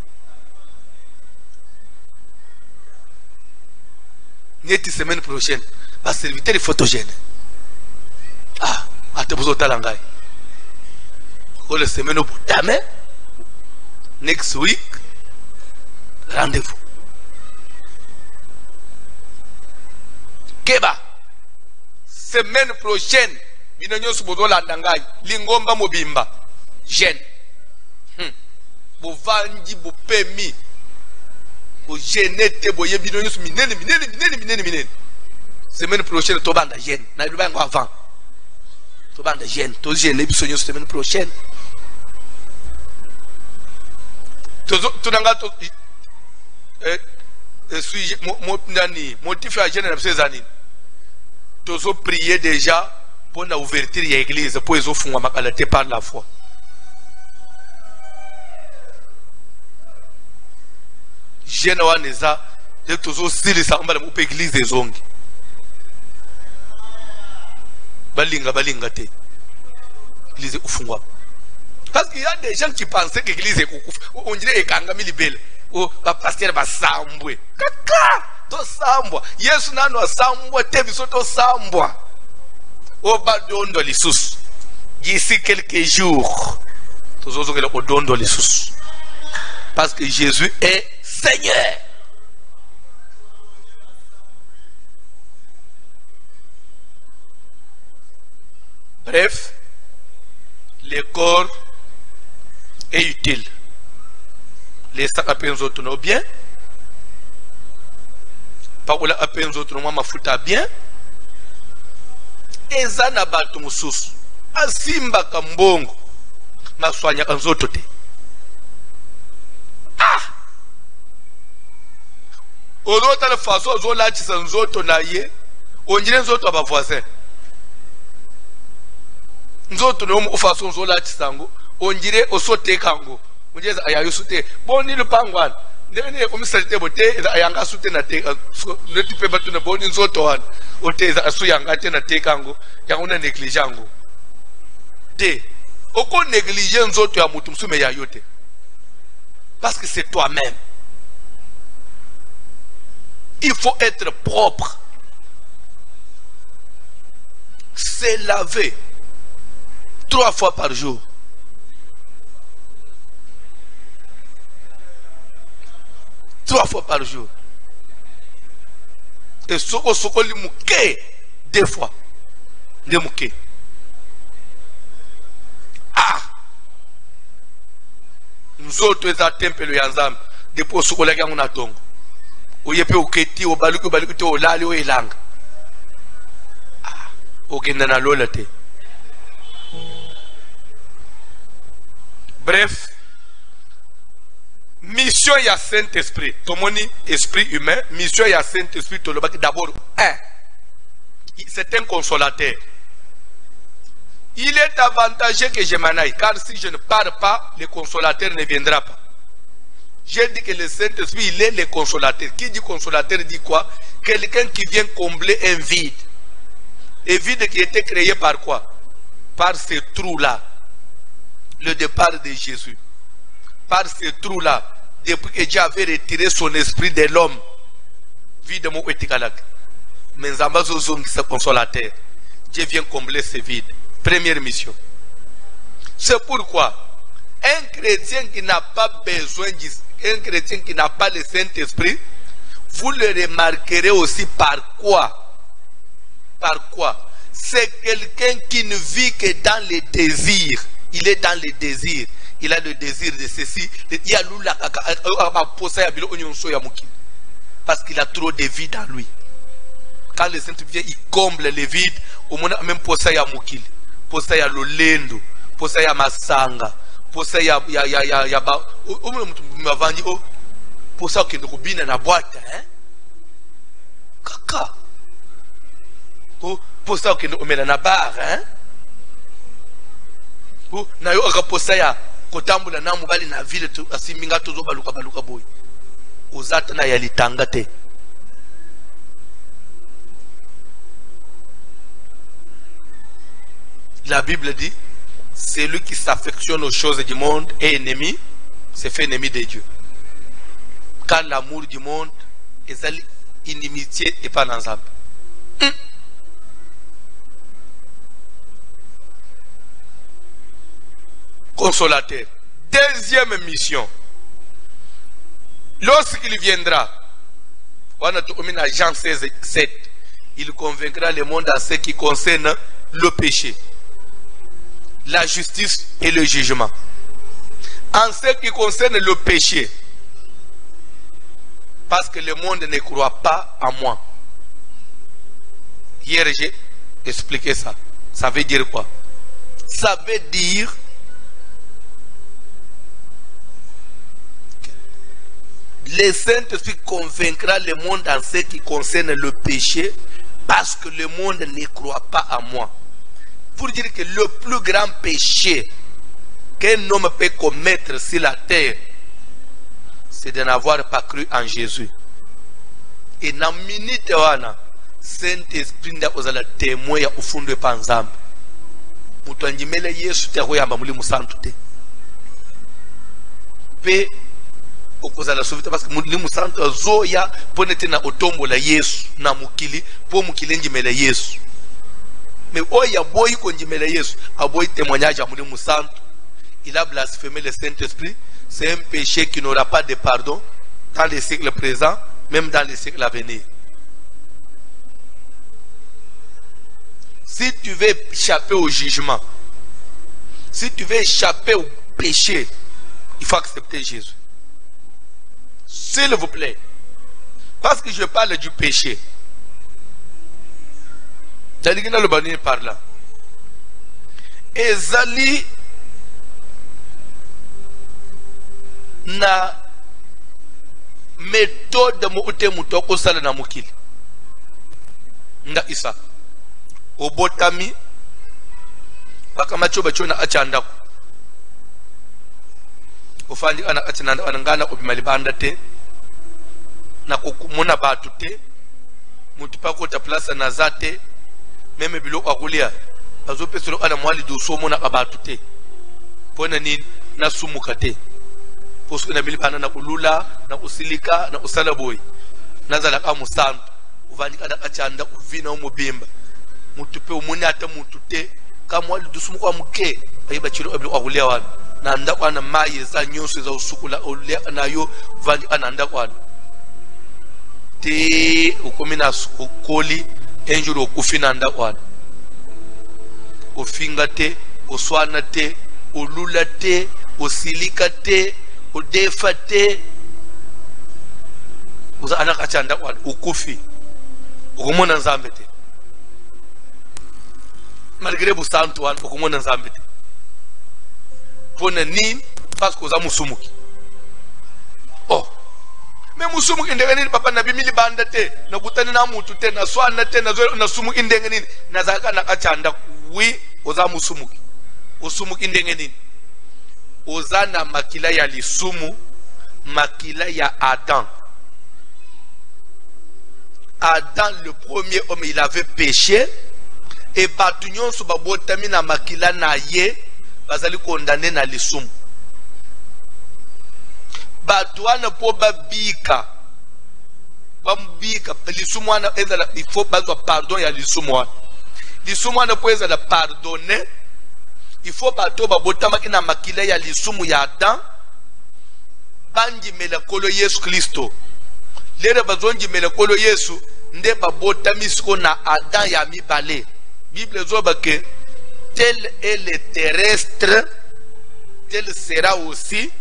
Neti semaine prochaine. Va serviteur est photogène. Ah, à te besoin talangai. Pour la semaine au bout d'amé. Next week, rendez-vous. Keba. Semaine prochaine, binonyo subozo la dangai. Lingomba mobimba. Jeune. Bovanji bopemi. Bo genete boye binonyo su minene. Semaine prochaine, tu vas en gêne. Tu vas en avant. Tu vas en gêne. Tu vas en semaine prochaine. Tu vas motif à gêne dans ces années. Tu vas prier déjà pour l'ouverture de l'église, pour les offrir par la foi. Gêne à Neza, tu vas aussi les sambales pour l'église des ongles. Balinga te. Église ufungwa. Parce qu'il y a des gens qui pensaient que l'église est coucou. On dirait Kangami Libel. Ou le pasteur va s'ambouer. Kaka! To sambwa. Yesu nano sambwa. Tebiso to sambwa. Obadondo lissus. D'ici quelques jours. Tous autres que l'odondo lissus. Parce que Jésus est Seigneur. Bref, le corps est utile. Les sacs à peine autres non bien. Pas ou la à peine autres non ma fouta bien. Et ça n'a pas tout moussous. Asimba kambongo. Na soigna en autres te. Ah! Autre façon, on l'a dit sans autres naïe. On dirait les autres à voisin. Nzoto no façon zo la tisango on dirait au sauté kango on dirait aya sauté boni le pangwan ndene ko misalite bote ayanga sauté na te le type batu na boni nzoto wan oteza asu yanga te na te kango ya una négligeango te oko négliger nzoto ya mutu msume ya yote parce que c'est toi-même. Il faut être propre, se laver 3 fois par jour. Trois fois par jour. Et soko li mouké 2 fois. Le mouké. Ah! Nous autres, nous avons tempé yanzam. Depuis soko la gagne on a tongo. Ou yepe oketi o baluku te o lali o elanga. Ah! Okenda na lola te. Bref, mission ya Saint-Esprit. Tomoni esprit humain, mission ya Saint-Esprit. D'abord, c'est un consolateur. Il est avantageux que je m'en aille, car si je ne pars pas, le consolateur ne viendra pas. J'ai dit que le Saint-Esprit, il est le consolateur. Qui dit consolateur dit quoi? Quelqu'un qui vient combler un vide. Un vide qui était créé par quoi? Par ce trou-là. Le départ de Jésus. Par ce trou-là, depuis que Dieu avait retiré son esprit de l'homme, vide mon étikalak. Mais Zambazozong, c'est consolateur. Dieu vient combler ce vide. Première mission. C'est pourquoi un chrétien qui n'a pas besoin, un chrétien qui n'a pas le Saint-Esprit, vous le remarquerez aussi par quoi? Par quoi? C'est quelqu'un qui ne vit que dans les désirs. Il est dans les désirs. Il a le désir de ceci. Parce qu'il a trop de vide dans lui. Quand le Saint-Esprit vient, il comble les vides. Au moins, même pour ça, il y a Moukil. Pour ça, il y a Lolendo. Pour ça, il y a Masanga. Pour ça, il y a. Pour ça, il y a Rubine dans la boîte. Kaka. Pour ça, il y a dans la barre. Na yo akaposa ya kotambula na mubali na vile tu asiminga tozo baluka boy ozata na yalitanga te. La Bible dit celui qui s'affectionne aux choses du monde est ennemi, c'est fait ennemi de Dieu. Car l'amour du monde est inimitié et pas ensemble. Consolateur. Deuxième mission. Lorsqu'il viendra, on a Jean 16:7, il convaincra le monde en ce qui concerne le péché, la justice et le jugement. En ce qui concerne le péché, parce que le monde ne croit pas en moi. Hier j'ai expliqué ça. Ça veut dire quoi? Ça veut dire le Saint-Esprit convaincra le monde en ce qui concerne le péché parce que le monde ne croit pas à moi. Pour dire que le plus grand péché qu'un homme peut commettre sur la terre, c'est de n'avoir pas cru en Jésus. Et dans la minute wana, Saint-Esprit n'a pas la témoin au fond de Panzam. Mutuanjimele Yesu te hoyamba muli musantu te. mpe okozala sauvé parce que Molimo Santo zoya ponete na otombo la Yesu na mukili po mukili njimela Yesu. Mais oya boy konjimela Yesu aboy témoignage à Molimo Santo. Il a blasphémé le Saint-Esprit. C'est un péché qui n'aura pas de pardon dans les siècles présents, même dans les siècles à venir. Si tu veux échapper au jugement, si tu veux échapper au péché, il faut accepter Jésus. S'il vous plaît. Parce que je parle du péché. Daligina le bani par là. Ezali na méthode mo ute mutoko sala na mukili. Nga isa. Obotami paka machoba chona achanda ko. Ufandi ana achinanda anangana obimali banda te na kukumuna batu te mutipako ta place na zate meme biloko akulia bazo pesolo ana mwali doso mona abatu te pona ni na sumuka te posko na bilibana na kulula na usilika na usalaboy nazala ka musantu uvandi ana achanda uvina umubimba mutupe umuni ata mutute ka mwali doso muko amuke ayiba chiro abilo akulia wana na ndakwa na maye za nyonso za usukula ole nayo vandi ananda kwa te ukomina ukoli enjuro kufina ndakwa ofinga te oswana te olula te osilika te odefa te uza anaka chanda kwa ukufi ukomona nzambe te malgré bu santu wan ukomona nzambe te pona nini parce que oza musumuki. Oh, mais musumuki ndenge nini papa na bimili banda te na kutani na mutu te na swana te na sumuki ndenge nini na zaka na kachanda wi oza musumuki. Osumuki ndenge nini oza na makila ya lisumu, makila ya Adam. Adam le premier homme il avait péché et batunyon so babotami na makila na ye bazali condamné na lisumu. Batwana po babika bambika lisumu wana ezala il faut bazwa pardon ya lisumu wana. Lisumu wana po ezala pardonner il faut bato babotama kina makila ya lisumu ya Adam banji melakolo Yesu Kristo. Lere bazonji melakolo Yesu nde babotami siko na Adam ya mibale. Bible zoba ke tel est le terrestre, tel sera aussi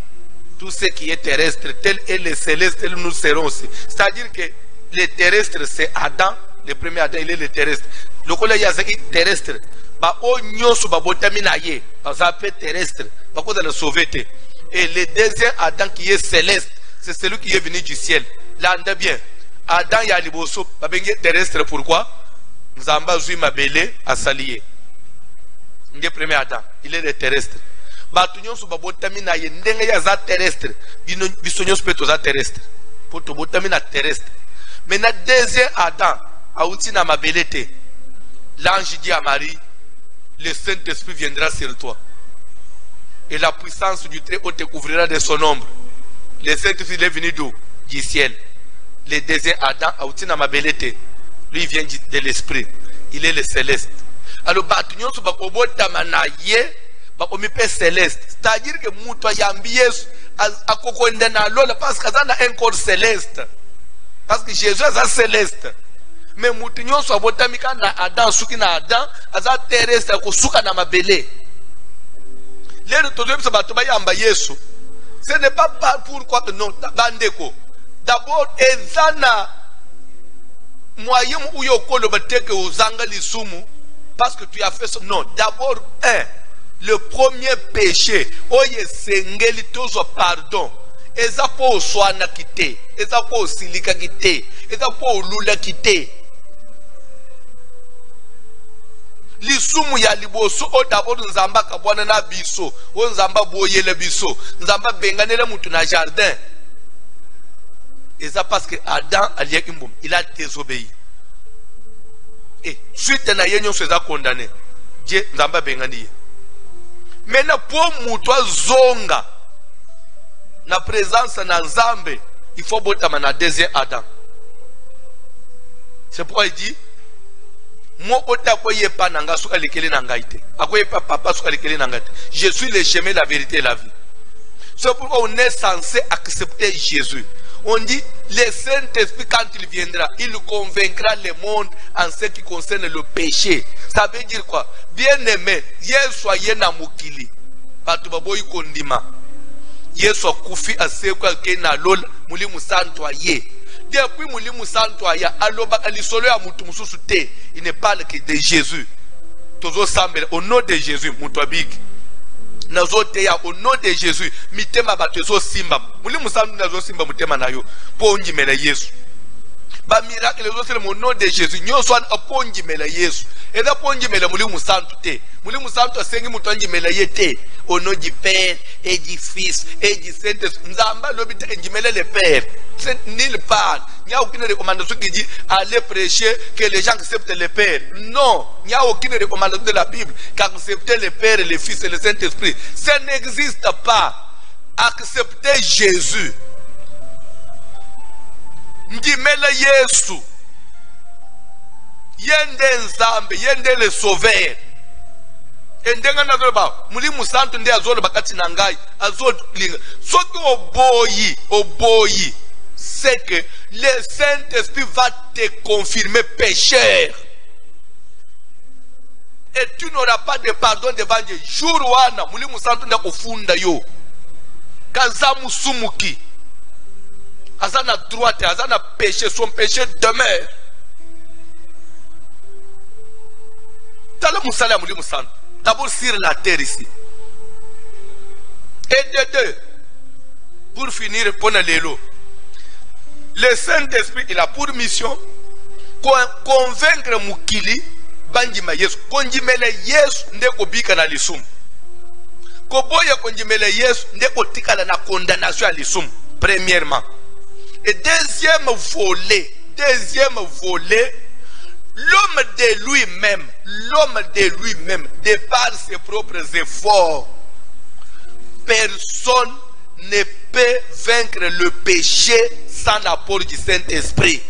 tout ce qui est terrestre, tel est le céleste, tel nous serons aussi. C'est-à-dire que le terrestre c'est Adam, le premier Adam il est le terrestre. Le collègue il est terrestre. Ba o nyoso ba botami na ye, ba ça peut terrestre, ba ko le sauver. Et le deuxième Adam qui est céleste, c'est celui qui est venu du ciel. Là on bien. Adam ya liboso, ba bengi terrestre pourquoi? Nzamba zui mabele asalié. Le premier Adam, il est le terrestre. Batunyon su babotami na ye ndenge ya za terrestre. Bisonyon su peto za terrestre. Poto botami na terrestre. Mais na deuxième Adam, aouti na mabelete. L'ange dit à Marie, le Saint-Esprit viendra sur toi. Et la puissance du Très-Haut te couvrira de son ombre. Le Saint-Esprit est venu d'où? Du ciel. Le deuxième Adam, aouti na mabelete. Lui vient de l'esprit. Il est le céleste. Alors, batunyon su bakobotama na ye, bakomipe céleste. C'est-à-dire que mouto yambi Yesu akokonde na lola parce que ça a un corps céleste. Parce que Jésus est céleste. Mais moutinyon su abotamika na Adam, suki na Adam, aza terrestre akosuka na mabele. Lero tozo bisa batoba yamba Yesu. Ce n'est pas pourquoi que non, bandeko. D'abord, ezana moyen où yokolo bateke uzanga lisumu. Parce que tu as fait ça. Non, d'abord, le premier péché, oye sengeli tozo pardon. Eza po soana kite, eza po silika kite, eza po lula kite. Lisumu ya liboso o d'abord nzamba kabwana na biso, o nzamba boyele biso, nzamba benganele mutu na jardin. Eza parce que Adam aliyekimbum, il a désobéi. Et suite na yenyo seza condamné. Dieu nzamba bengani. Maintenant pour mutwa zonga na présence na Nzambe, il faut botama na deuxième Adam. C'est pourquoi il dit moi otakoye pa nanga suka lekele na ngai te. Akoye pa papa suka lekele na ngai te. Je suis le chemin, la vérité et la vie. C'est pourquoi on est censé accepter Jésus. On dit, le Saint-Esprit, quand il viendra, il convaincra le monde en ce qui concerne le péché. Ça veut dire quoi? Bien-aimé, soyez na mukili. Patubaboyi kondima. Yesu kufi asekwa ke na lola mulimu santo aye. Depuis mulimu santo aya aloba alisolo ya mutu mususu te. Il ne parle que de Jésus. Tozo sambele au nom de Jésus mutwabiki. Nazote ya au nom de Jésus mitema batezo simba. Mulimu santo nazo simba mutema nayo. Ponji mela Yesu. Ba miracle les autres au nom de Jésus. Nyo swan aponji mela Yesu. Eda ponji mela mulimu santo te. Mulimu santo asengi mutonji mela yete. Au nom du Père et du Fils et du Saint-Esprit. Nzamba lobita njimele le Père. Nulle part. Il n'y a aucune recommandation qui dit allez prêcher que les gens acceptent le Père. Non. Il n'y a aucune recommandation de la Bible qu'accepter le Père, le Fils et le Saint-Esprit. Ça n'existe pas. Accepter Jésus. Njimele Yesu. Yende Nzambe. Yende le Sauveur. Endenga na zoba mulimu santo ndi azolo bakati na ngai azolo linga soki oboyi c'est que le Saint-Esprit va te confirmer pécheur et tu n'auras pas de pardon devant Dieu. Jour wana mulimu santo nda kufunda yo kaza musumuki azana droite azana péché, son péché demeure. Tala musala mulimu santo d'abord sur la terre ici. Et de deux, pour finir, pour l'élo, le Saint-Esprit, il a pour mission convaincre Mukili, Bandima Yesu, Kondimele Yesu, ndeko bika na lisum. Koboya Kondimele Yesu, ndeko tika na condamnation à lisum, premièrement. Et deuxième volet, l'homme de lui-même, de par ses propres efforts, personne ne peut vaincre le péché sans l'apport du Saint-Esprit.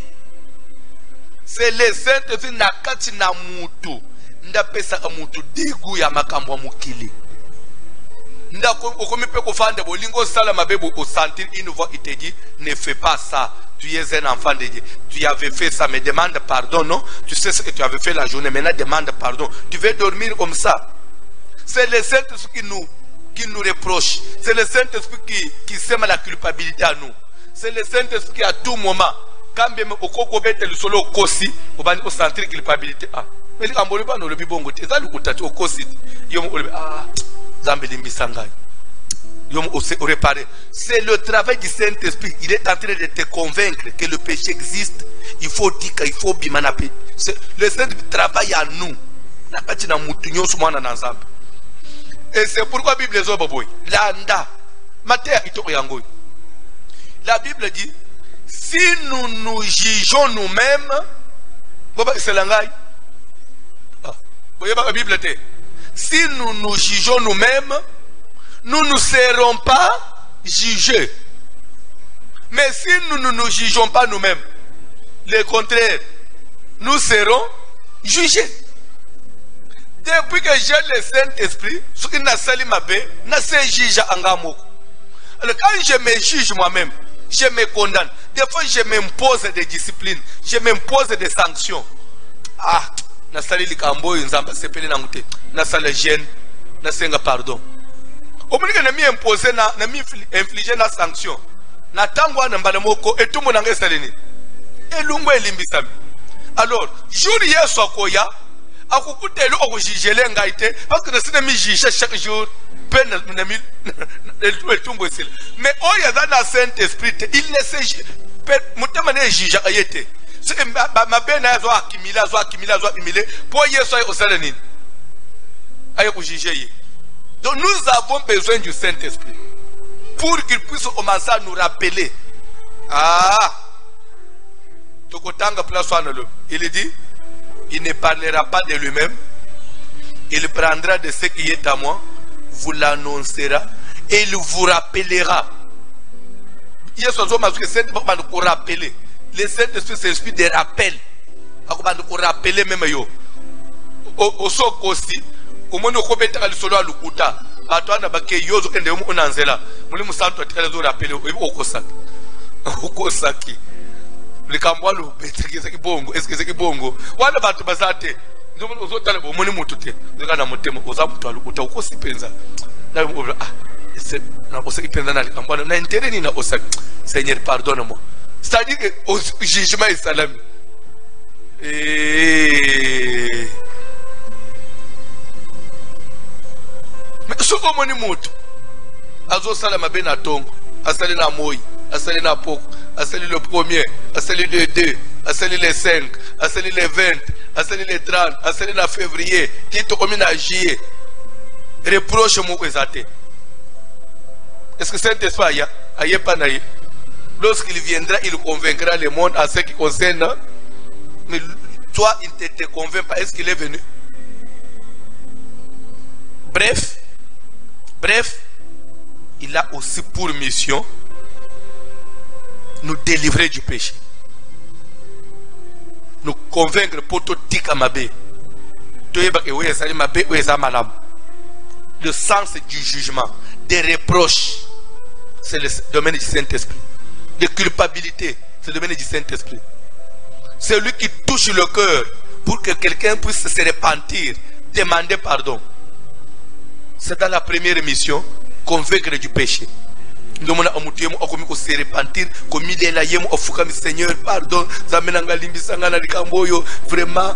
C'est le Saint-Esprit nakati na mutu ndapesa mutu digu ya makambo mukili. Ndako okomipe kofanda bolingo sala mabebo au sentir une voix il te dit ne fais pas ça. Tu es un enfant de Dieu. Tu avais fait ça, mais demande pardon, non? Tu sais ce que tu avais fait la journée, maintenant demande pardon. Tu veux dormir comme ça. C'est le Saint-Esprit qui nous reproche. C'est le Saint-Esprit qui sème la culpabilité à nous. C'est le Saint-Esprit qui à tout moment, quand même au coco bête le solo kosi, on va sentir culpabilité. Ah, mais les amboliba no le bibongo, et ça le koutati au kosi. Yom ah, zambelimbi sangai. C'est le travail du Saint-Esprit. Il est en train de te convaincre que le péché existe. Il faut dire qu'il faut bimanaper. Le Saint-Esprit travaille à nous. Et c'est pourquoi la Bible est la Bible dit si nous nous jugeons nous-mêmes, si nous nous jugeons nous-mêmes, nous ne serons pas jugés. Mais si nous ne nous jugeons pas nous-mêmes, le contraire, nous serons jugés. Depuis que j'ai le Saint-Esprit, ce qui n'a sali ma bé, n'a se juge en alors quand je me juge moi-même, je me condamne. Des fois je m'impose des disciplines, je m'impose des sanctions. Ah, n'a sali likambo nzamba sepeli na ngute, n'a sali gêne, n'a senga pardon. Au moins que mi imposer na mi infliger na sanction. Na tangwa na mbala moko etumo na ngesalini. Elungu elimbisa. Alors, jour yeso akoya, akukutelo okujijele ngaite parce que c'est mi jige chaque jour peine na mi etumbo isil. Mais oya na Saint-Esprit, il ne se mutema ne jige ayete. C'est ma bena zo akimila pour yeso ay osalini. Ayo kujije. Donc nous avons besoin du Saint-Esprit pour qu'il puisse commencer à nous rappeler. Ah, il dit, il ne parlera pas de lui-même, il prendra de ce qui est à moi, vous l'annoncera et il vous rappellera. hier soir zo mazuke saint ba ko rappeler le Saint-Esprit c'est l'esprit de rappel akobanda ko rappeler même yo o soko aussi o moni ko betaka lisolo alukuta bato ana bake yozo kende mu unanzela muri musantu atikale zo rappeler okosaki likambo alu betekeza kibongo eske kibongo wana bato bazate ndomo uzotala bo moni mutu te ngana mutemo uzamutu alukuta ukosipenza na c'est na osekipenza na likambo na intérêt ni na osak Seigneur pardonne-moi. C'est-à-dire que au jugement est salam. Mais ce qu'on m'a dit, azo salama ben atongo, asali na moi, asali na poko, asali le premier, asali le 2, asali le 5, asali le 20, asali le 30, asali na février, qui te commune à juillet. Reproche moi exacté. Est-ce que Saint-Esprit a pas naïe? Lorsqu'il viendra, il convaincra le monde en ce qui concerne. Mais toi, il ne te convainc pas. Est-ce qu'il est venu? Bref, il a aussi pour mission nous délivrer du péché. Nous convaincre pour tout tika mabe. Le sens du jugement, des reproches, c'est le domaine du Saint-Esprit. De culpabilité, c'est le domaine du Saint-Esprit. C'est lui qui touche le cœur pour que quelqu'un puisse se repentir, demander pardon. C'est dans la première mission, convaincre du péché. Nous avons se repentir, comme il est là, Seigneur, pardon, vraiment,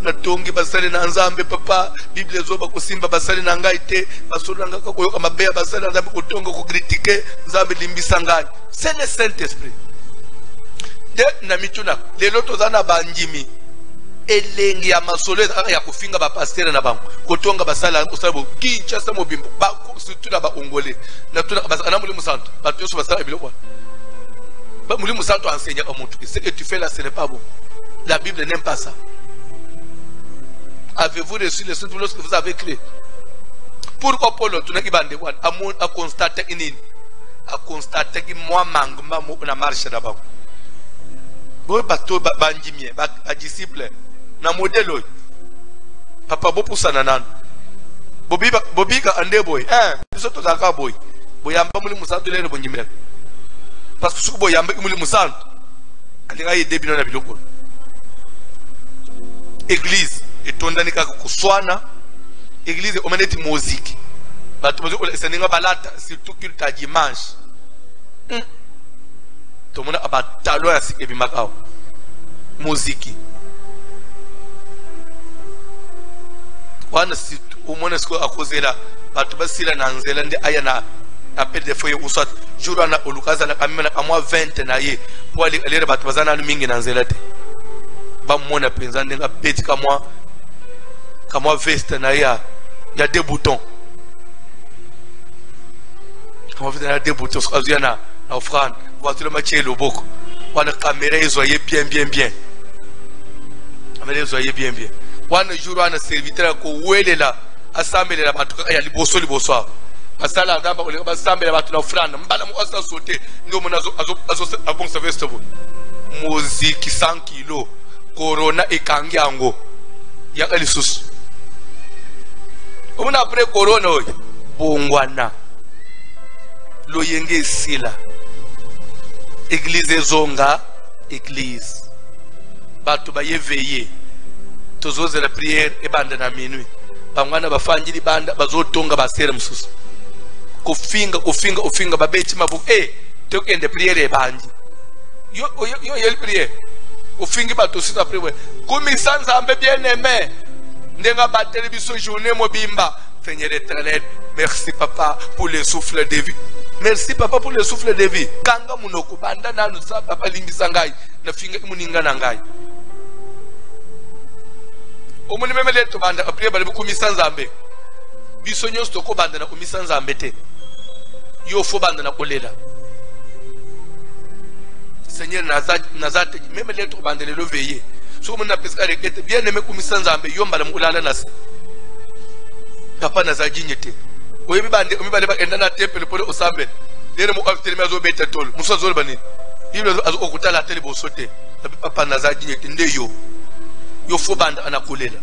na tongi basale na nzambe papa, Bible zoba kusimba basale na ngaite, basolo nga koyoka mabeya basale na nzambe kutonga ko critiquer, nzambe limbisa ngai. C'est le Saint-Esprit. De na mituna, lelo tozana banjimi. Elengi ya masolo ya kufinga ba pasteur na bango. Kotonga basala usabo Kinshasa mobimbo. Ba surtout na ba ongolais. Na tuna basana mulimu santo. Ba toso basala biloko. Ba mulimu santo enseigne à mutu. Ce que tu fais là ce n'est pas bon. La Bible n'aime pas ça. Avez-vous reçu le Saint lorsque vous avez créé? Pourquoi Paul tunaki bande wan a constaté inini? A constaté que moi mangma mo na marche da bango. Bo bato banjimie ba disciple na modelo papa bo pusana nan bobiga ande boy biso to zaka boy boyamba muli musantu lero bonjimela parce que suko boyamba muli musantu alinga yede bino na biloko église etondani kaka kuswana église omeneti musique bato bozo seninga balata surtout culte à dimanche to mona abatalo ya sike bimakao musique wana si umona siko akozela bato basila na nzela ndi aya na appel de foyer usat jour ana olukaza na kamena kamwa 20 na ye po alere bato bazana mingi na nzela te ba mona penza ndenga peti kamwa veste na ya deux boutons kamwa veste na deux boutons sokazuya na offrande voiture maché loboko wana caméra ezoye bien caméra ezoye bien wana jour wana serviteur ko welela asambele la batu ya liboso asala ngamba ole basambele batu na offrande mbala mu asa sauter ndo munazo azo abon sa festival musique 100 kilo corona ekangyango ya elisusu omuna après corona oy bongwana loyenge sila église zonga église bato ba yeveillé tozoze la prière et banda na minuit bangwana bafanjiri banda bazotonga basere mususu kufinga babeti mabu tokende prière e bandi yo yel prière ufingi bato sita prière kumisa nzambe bien aimé ndenga bateli biso journée mobimba Seigneur éternel merci papa pour le souffle de vie. Merci papa pour le souffle de vie. Kanga munoko banda nanu sa papa limbisa ngai na finga muninga na ngai. Omuni memele to banda après bali kumisa nzambe. Biso nyos to ko banda na kumisa nzambe te. Yo fo banda na kolela. Seigneur nazate memele to banda le veiller. So muna peska rekete bien aimé kumisa nzambe yo mbala mulala nasi. Papa nazajinyete. Oyebi bande omibale ba endana temple pole osambe lere mo after me zo beta tol muso zo bani iblo azo okuta la tele bo sote papa nazaji nyete ndeyo yo fo banda anakolela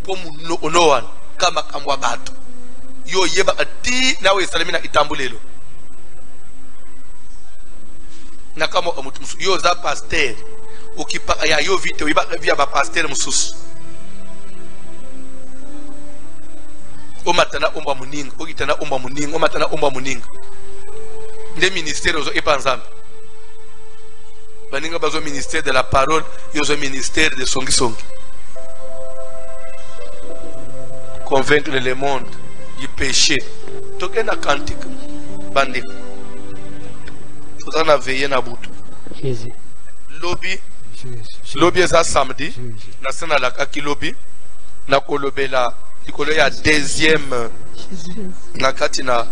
po mu onowan kama kamwa bato yo yeba ati nawe salimina itambulelo na kama omutu musu yo za pasteur okipa ya yo vite yeba via ba pasteur mususu o matana omba muninga o kitana omba muninga o matana omba muninga nde ministère zo epanzambe baninga bazo ministère de la parole yo zo ministère de songi songi convaincre le monde du péché tokena cantique bandi tozana veiller na butu Jésus lobby eza samedi na sana la kaki lobby na kolobela likolo ya deuxième na kati na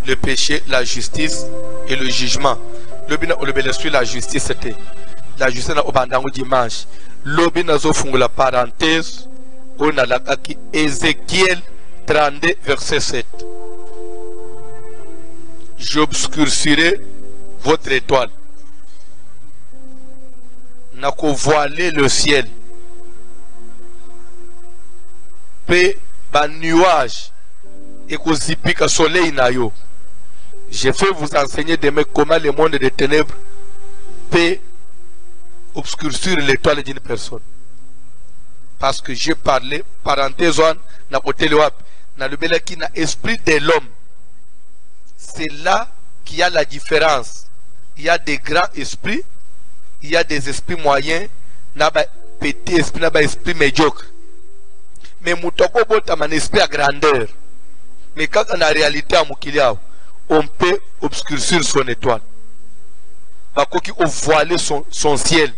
le péché, la justice et le jugement. Lobby na olobela sur la justice c'était la justice na obandango dimanche. Lobby na zo fungula parenthèse on a la kaki Ézéchiel 32 verset 7. J'obscurcirai votre étoile. N'a qu'au voiler le ciel. Paix, ban nuage. Et qu'au zipika soleil na yo. Je vais vous enseigner demain comment le monde des ténèbres peut obscurcir l'étoile d'une personne. Parce que j'ai parlé, parenthèse, na côté le wap, na le bel qui na esprit de l'homme. C'est là qu'il y a la différence. Il y a des grands esprits, il y a des esprits moyens, na ba petit esprit, na ba esprit médiocre. Mais moutoko bota man esprit à grandeur. Mais quand on a réalité à Moukiliao, on peut obscurcir son étoile. Parce qu'il faut voiler son ciel.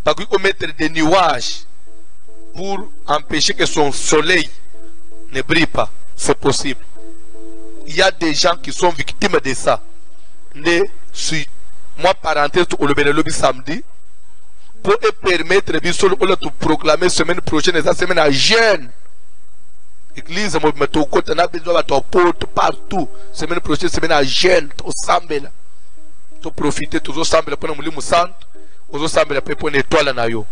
Parce qu'il faut mettre des nuages pour empêcher que son soleil ne brille pas. C'est possible. Il y a des gens qui sont victimes de ça. Moi, parenthèse, au lobby samedi, pour permettre de proclamer semaine prochaine, et semaine à jeûne. L'église, je me suis côté, partout. Semaine prochaine, semaine à jeûne, au Sambela. Tu profiter, tu as Sambela pour nous centre, tu Sambela pour une étoile na yo.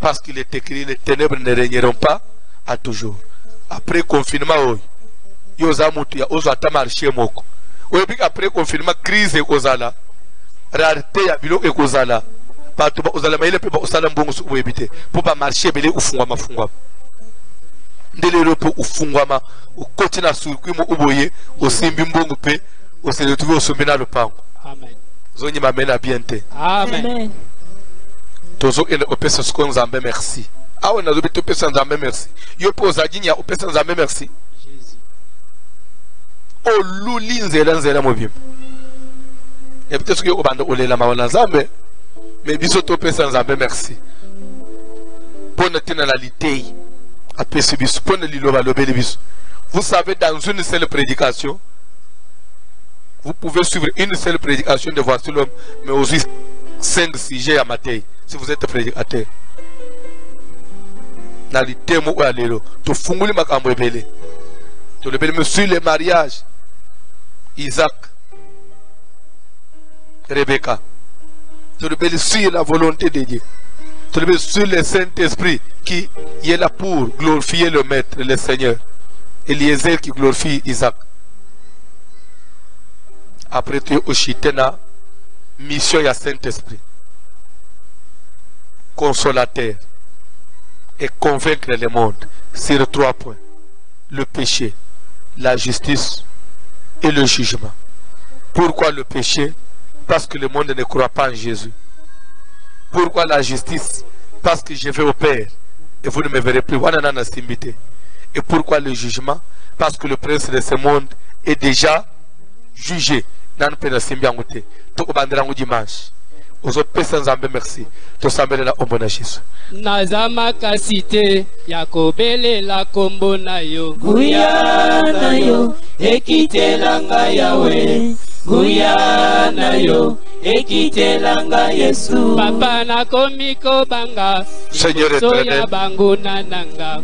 Parce qu'il est écrit, les ténèbres ne régneront pas à toujours. Après confinement, yo zamutu ya ozo ata marché moko. Après confinement, crise et kozala. Rareté ya bilo et kozala. Bato ba ozala maile pe ba osala mbongo su ubebite. Pour ba marché belé ufungwa mafungwa. Ndele po ufungwama ukoti na surkwi mo uboye osimbi mbongo pe oseletwe osomena lopango. Amen. Zoni mamena biente. Amen. Tozo ene opesa sko nzambe merci. Awe nazo bito opesa nzambe merci. Yo po zaginya opesa nzambe merci. Jésus. O luli nzela mobimba. Et peut-être que obanda olela mawana nzambe mais biso to opesa nzambe merci. Pour tina la litei. Vous savez, dans une seule prédication, vous pouvez suivre une seule prédication de Voici l'homme, mais aussi 5 sujets à matin, si vous êtes prédicateur. Dans les thèmes où aller, tu funguli makambo ebele. Tu le sur le mariage, Isaac, Rebecca. Tu le sur la volonté de Dieu. Tu le sur le Saint-Esprit qui est là pour glorifier le Maître, le Seigneur. Eliezer qui glorifie Isaac. Après tu es au Chitena, mission à Saint-Esprit. Consolateur. Et convaincre le monde sur 3 points. Le péché, la justice et le jugement. Pourquoi le péché? Parce que le monde ne croit pas en Jésus. Pourquoi la justice? Parce que je vais au Père et vous ne me verrez plus. Et pourquoi le jugement? Parce que le prince de ce monde est déjà jugé. Dimanche. Merci. Nazama kasite yakobele la kombo na yo. Guya na yo ekitelanga yawe. Guya na yo ekitelanga Yesu. Papa nakomi kobanga Seigneur soya éternel, bango nananga.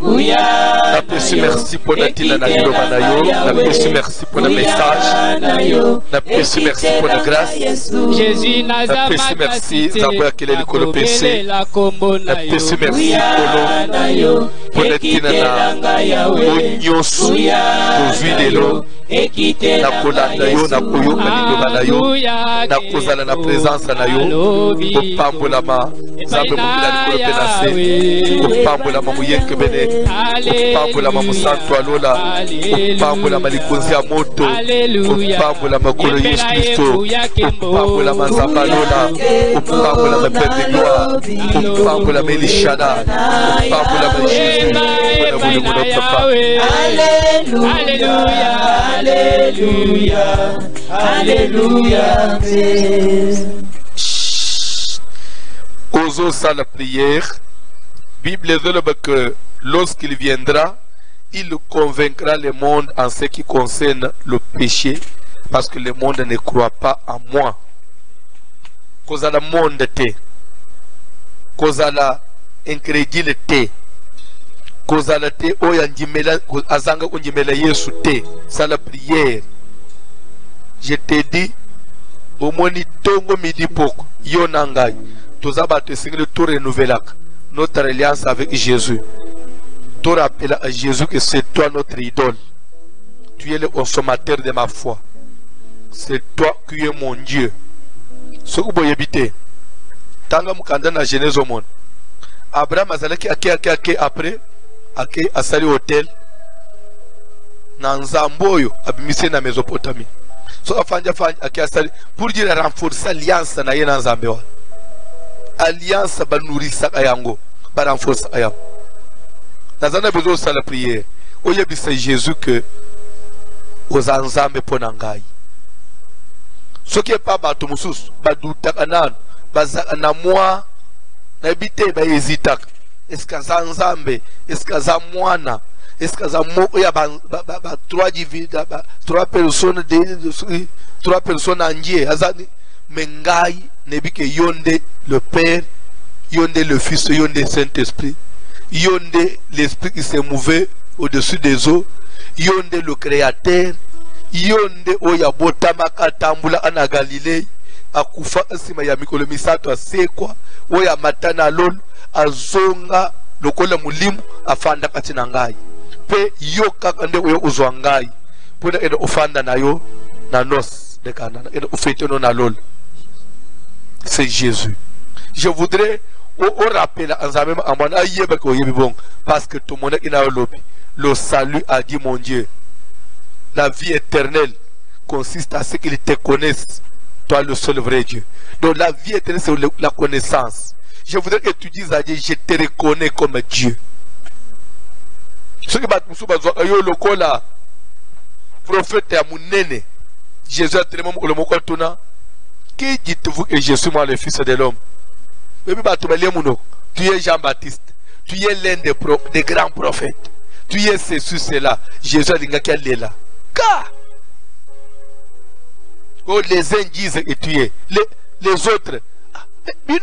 n'apprécie merci pour la tina na yo banayo, n'apprécie merci pour le message, n'apprécie merci pour la grâce, Jésus naza n'apprécie merci makasite Zambouya Keleli Kolo PC, la kombo na yo. n'apprécie merci Kolo pour la tina na onyosu ozwi lelo na kolanda yo na koyoka liloba na yo na kozala na présence na yo kopambolama Nzambe mokila likolo mpe na se kopambolama moyenkebene kopambolama mosantu alola kopambolama likonzi ya moto kopambolama kolo Yesu Kristo kopambolama Nzambe alola kopambolama Père de gloire kopambolama Elishada kopambolama Jésus mpona bolimo na papa. Alléluia, Alléluia, Alléluia. Osons ça la prière. Bible dit que lorsqu'il viendra, il convaincra le monde en ce qui concerne le péché, parce que le monde ne croit pas en moi. Cause à la monde te, cause à la incrédulité, cause à la te, oyandimela, azanga ondimela Yesu te. Ça la prière. Je te dis, au moni tongo midi poko, yonangai. Tous abattus, Seigneur, tout renouvelak notre alliance avec Jésus. Tout rappelle à Jésus que c'est toi notre idole. Tu es le consommateur de ma foi. C'est toi qui es mon Dieu. Ce que vous habitez, Tanga Mukanda na Genèse au monde. Abraham azalaki ake après ake asali hôtel na Nzamboyo abimise na Mésopotamie. So afanja ake asali pour dire renforcer alliance na yena Nzambe wa. Alliance ba nourrissa ayango ba renforcer ayam. Nazana besoin de la prière. Oyebisa Jésus que aux Nzambe pona ngai. Ce qui est pas bato mususu baduta kanan bazana moi na bité ba hésita. Est-ce que za Nzambe, est-ce que za mwana, est-ce que za moko ya ba trois divines trois personnes trois personnes en Dieu azani mengai nebike yonde le Père, yonde le Fils, yonde le Saint-Esprit, yonde l'Esprit qui s'est mouvé au-dessus des eaux, yonde le Créateur, yonde oya botama katambula ana Galilée akufa asima ya mikolo misato asekwa oya matana lol azonga lokola mulimu afanda katina ngai pe yo kaka nde oyo uzwa ngai pona ene ofanda nayo na nos de kanana ene ofete no na lol. C'est Jésus. Je voudrais au rappeler à Nzambe amana yeba ko yebi bon parce que tout le monde ina lobi le salut a dit mon Dieu. La vie éternelle consiste à ce qu'il te connaisse, toi le seul vrai Dieu. Donc la vie éternelle c'est la connaissance. Je voudrais que tu dises à Dieu, je te reconnais comme Dieu. Ce que yo lokola prophète ya munene Jésus a tellement le moko tona. Qui dites-vous que je suis moi le fils de l'homme? Tu es Jean-Baptiste. Tu es l'un des grands prophètes. Tu es ceci, cela. Jésus a dit qu'il est là. Car oh, les uns disent que tu es. Les autres. Les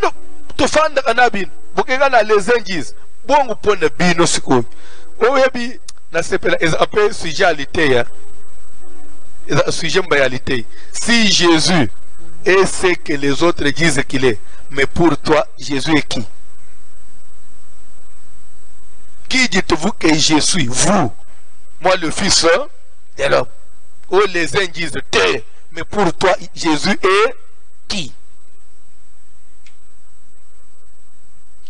uns disent. Bon, pour ne bino siko. Oh, yabi, na sepela. Après, sujet à l'été. Sujet à si Jésus est ce que les autres disent qu'il est, mais pour toi, Jésus est qui? Qui dites-vous que je suis? Vous, moi le fils de l'homme. Oh, les uns disent t'es, mais pour toi, Jésus est qui?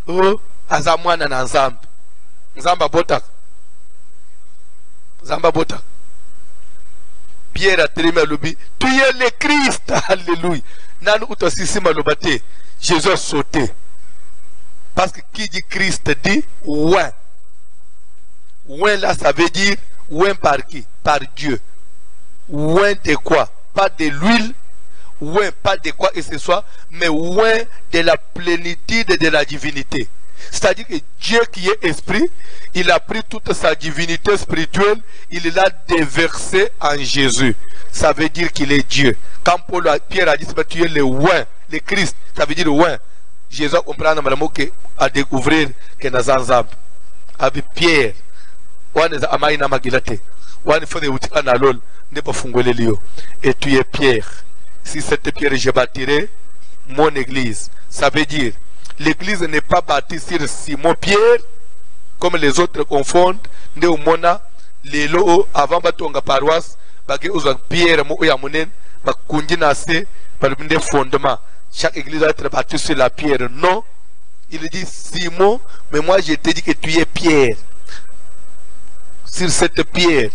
Oh, azamwana na Nzambe. Nzamba botak. Nzamba botak. Pierre a trimé l'obi. Tu es le Christ. Alléluia. Nanu utosisima lobate. Jésus a sauté. Parce que qui dit Christ dit ouin. Ouin là ça veut dire ouin par qui? Par Dieu. Ouin de quoi? Pas de l'huile. Ouin pas de quoi que ce soit. Mais ouin de la plénitude de la divinité. C'est-à-dire que Dieu qui est esprit, il a pris toute sa divinité spirituelle, il l'a déversée en Jésus. Ça veut dire qu'il est Dieu. Quand Pierre a dit, tu es le oin, le Christ, ça veut dire le oin. Jésus comprend à découvrir que nous sommes avec Pierre. Et tu es Pierre. Si cette pierre, je bâtirai mon église. Ça veut dire, l'église n'est pas bâtie sur Simon Pierre, comme les autres confondent. Néomona, les lots avant batonga paroisse, bagé aux pierre, mo yamonen, bakundinase, par le fondement. Chaque église doit être bâtie sur la pierre. Non, il dit Simon, mais moi je te dis que tu es Pierre. Sur cette pierre,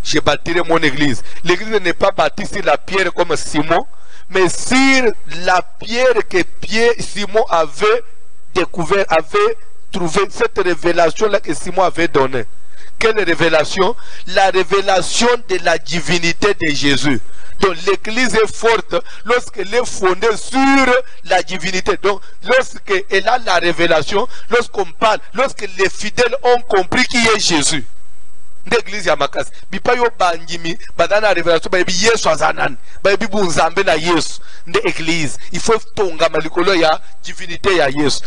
je bâtirai mon église. L'église n'est pas bâtie sur la pierre comme Simon, mais sur la pierre que Simon avait découvert, avait trouvé, cette révélation-là que Simon avait donnée. Quelle révélation? La révélation de la divinité de Jésus. Donc l'église est forte lorsqu'elle est fondée sur la divinité. Donc lorsqu'elle a la révélation, lorsqu'on parle, lorsque les fidèles ont compris qui est Jésus. L'église ya makasi bipa yo bandimi badana révélation ba yesu azanan ba yebi bunzambe na Yesu nde église il faut tonga malikolo ya divinité ya Yesu.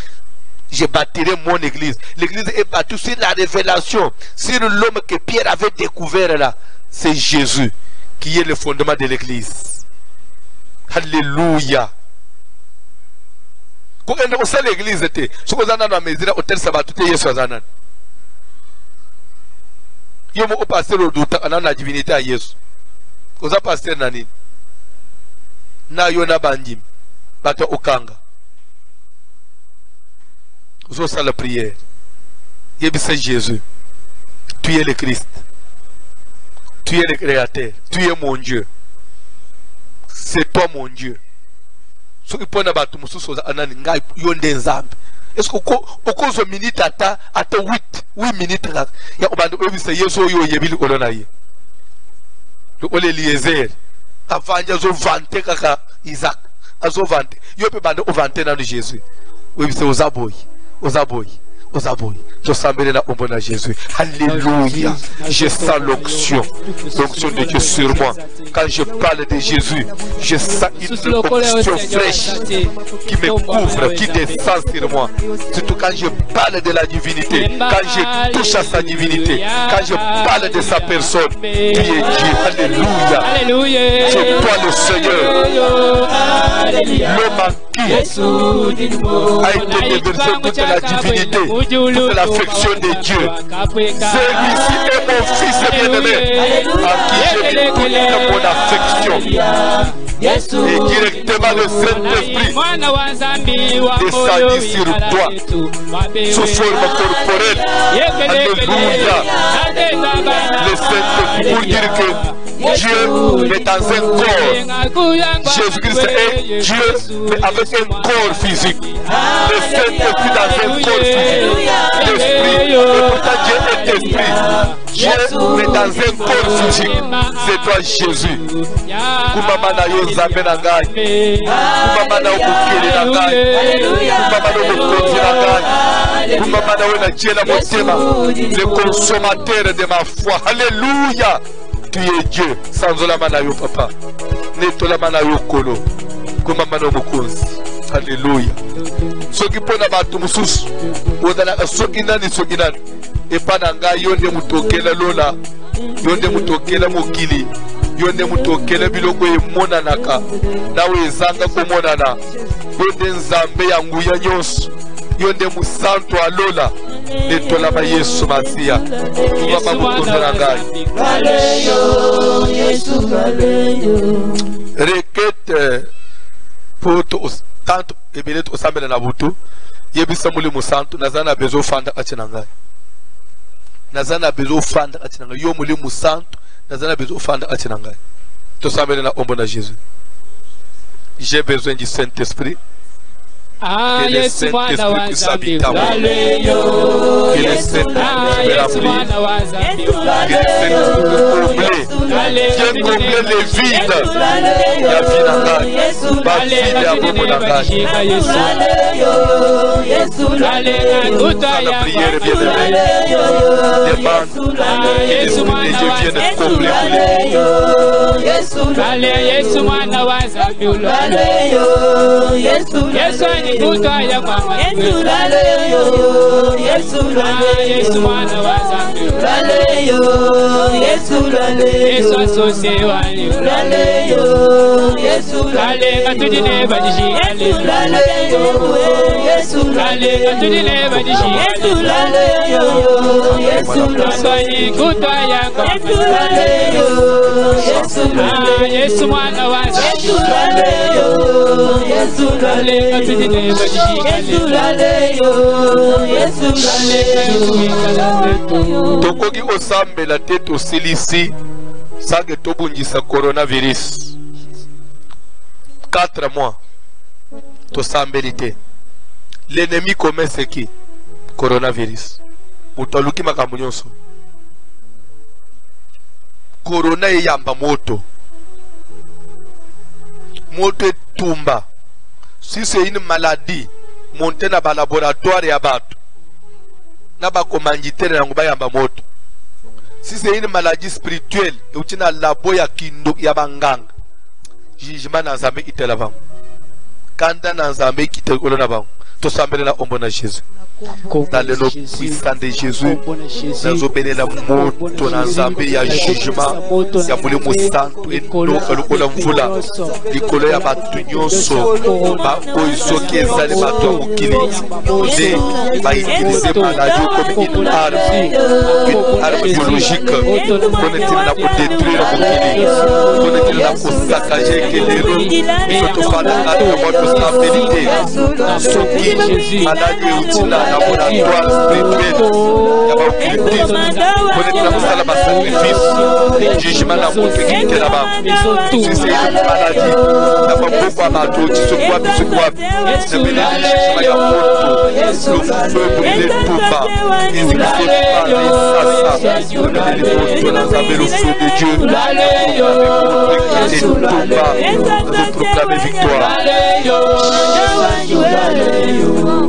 Je bâtirai mon église. L'église est bâtie sur la révélation, sur l'homme que Pierre avait découvert là. C'est Jésus qui est le fondement de l'église. Alléluia. Quand on sait l'église était, ce qu'on a dans la maison, hôtel sabat tout est Yesu azanan. Yo mo pasteur au doute à la divinité à Yesu. Oza pasteur nani. Na yona bandim. Bato okanga. Ozo sa la prière. Yebise Jésus. Tu es le Christ. Tu es le Créateur. Tu es mon Dieu. C'est toi mon Dieu. So ipona batu mususu oza anani ngai yonde nzambe. Est-ce que au minute ata 8 minutes là ya obando obise Yesu yo yebili olona ye le ole Eliezer avanja zo vante kaka Isaac azo vante yo pe bando o vante na Jésus obise ozaboy je sambele na ombo na Jésus. Alléluia. Je sens l'onction de Dieu sur moi. Quand je parle de Jésus, je sens une onction fraîche qui me couvre, qui descend sur moi. Surtout quand je parle de la divinité, quand je touche à sa divinité, quand je parle de sa personne, tu es Dieu. Alléluia. C'est toi le Seigneur. L'homme qui a été déversé toute la divinité, toute l'affection de Dieu. Celui-ci est mon fils bien-aimé, à qui j'ai découvert mon affection. Et directement le Saint-Esprit descendit sur toi, sous forme corporelle. Alléluia. Le Saint-Esprit pour dire que Dieu est dans un corps. Jésus-Christ est Dieu, mais avec un corps physique. Le Saint-Esprit dans un corps physique. L'Esprit, et pourtant Dieu est esprit. Dieu est dans un corps physique. C'est toi Jésus. Kumama na yo nzambe na ngai. Kumama na obukeli na ngai. Kumama na obukonzi na ngai. Kumama na wena Dieu na motema. Le consommateur de ma foi. Alléluia. Tu es Dieu. Sans olama na yo papa. Netolama na yo kolo. Kumama na obukonzi. Alléluia. Soki pona batu mususu odala soki nani epana nga yonde mutokela lola yonde mutokela mokili yonde mutokela biloko emonanaka nawe ezanga komonana yonde nzambe ya nguya nyonso yonde musantu alola netolama Yesu Masiya tubaba mukonzela ngai requête pour tanto ebele to sambela na butu yebisa muli musantu nazana bezo fanda atinanga nazana bezo fanda atinanga yo muli musantu nazana bezo fanda atinanga to sambela na ombo na Jésus. J'ai besoin du Saint-Esprit Que le Saint-Esprit s'habite en moi. Que le Saint-Esprit me remplit. Que le Saint-Esprit me comble. Viens combler les vides. Il y a vie dans l'âge. Ma vie est à vous, mon langage. La prière est bien aimée. Demande que l'Esprit de Dieu vienne combler tokoki kosambela te tosilisi sange tobungisa coronavirus 4 mois tosambeli te. L'ennemi commence qui? Coronavirus. Mutaluki makambo nyonso. Corona eyamba moto. Moto etumba. Si c'est une maladie, montez dans le laboratoire et abattu. Na ba commanditaire na nguba yamba moto. Si c'est une maladie spirituelle, et na labo ya kindo ya banganga. Jugement na nzambe kitela bango. Kanda na nzambe kitela kolona bango. To sambele na ombo na Jésus. Dans le nom puissant de Jésus, nous obéissons la moto na nzambe ya jugement ya mulimo santo enoka lokola mvula likolo ya batu nyonso ba oyo soki ezali bato ya mokili nde bautilize maladie comme une arme biologique mpona etina na kodétruire mokili mpona etina na kosakage ekelelo biso tofandaka na mwa tosambeli te soki maladie euti na laboratoire spirituel ya baoccultisme mpona etina kosala basacrifice jugement na moto ekite na bango si c'est une maladie na bamboko ya bato tisokwapi sokwapi napeleli jugement ya moto le feu brûle tumba exécuté par les sasa napeleli moto na nzambe le feu de Dieu tumba azoproclame victoire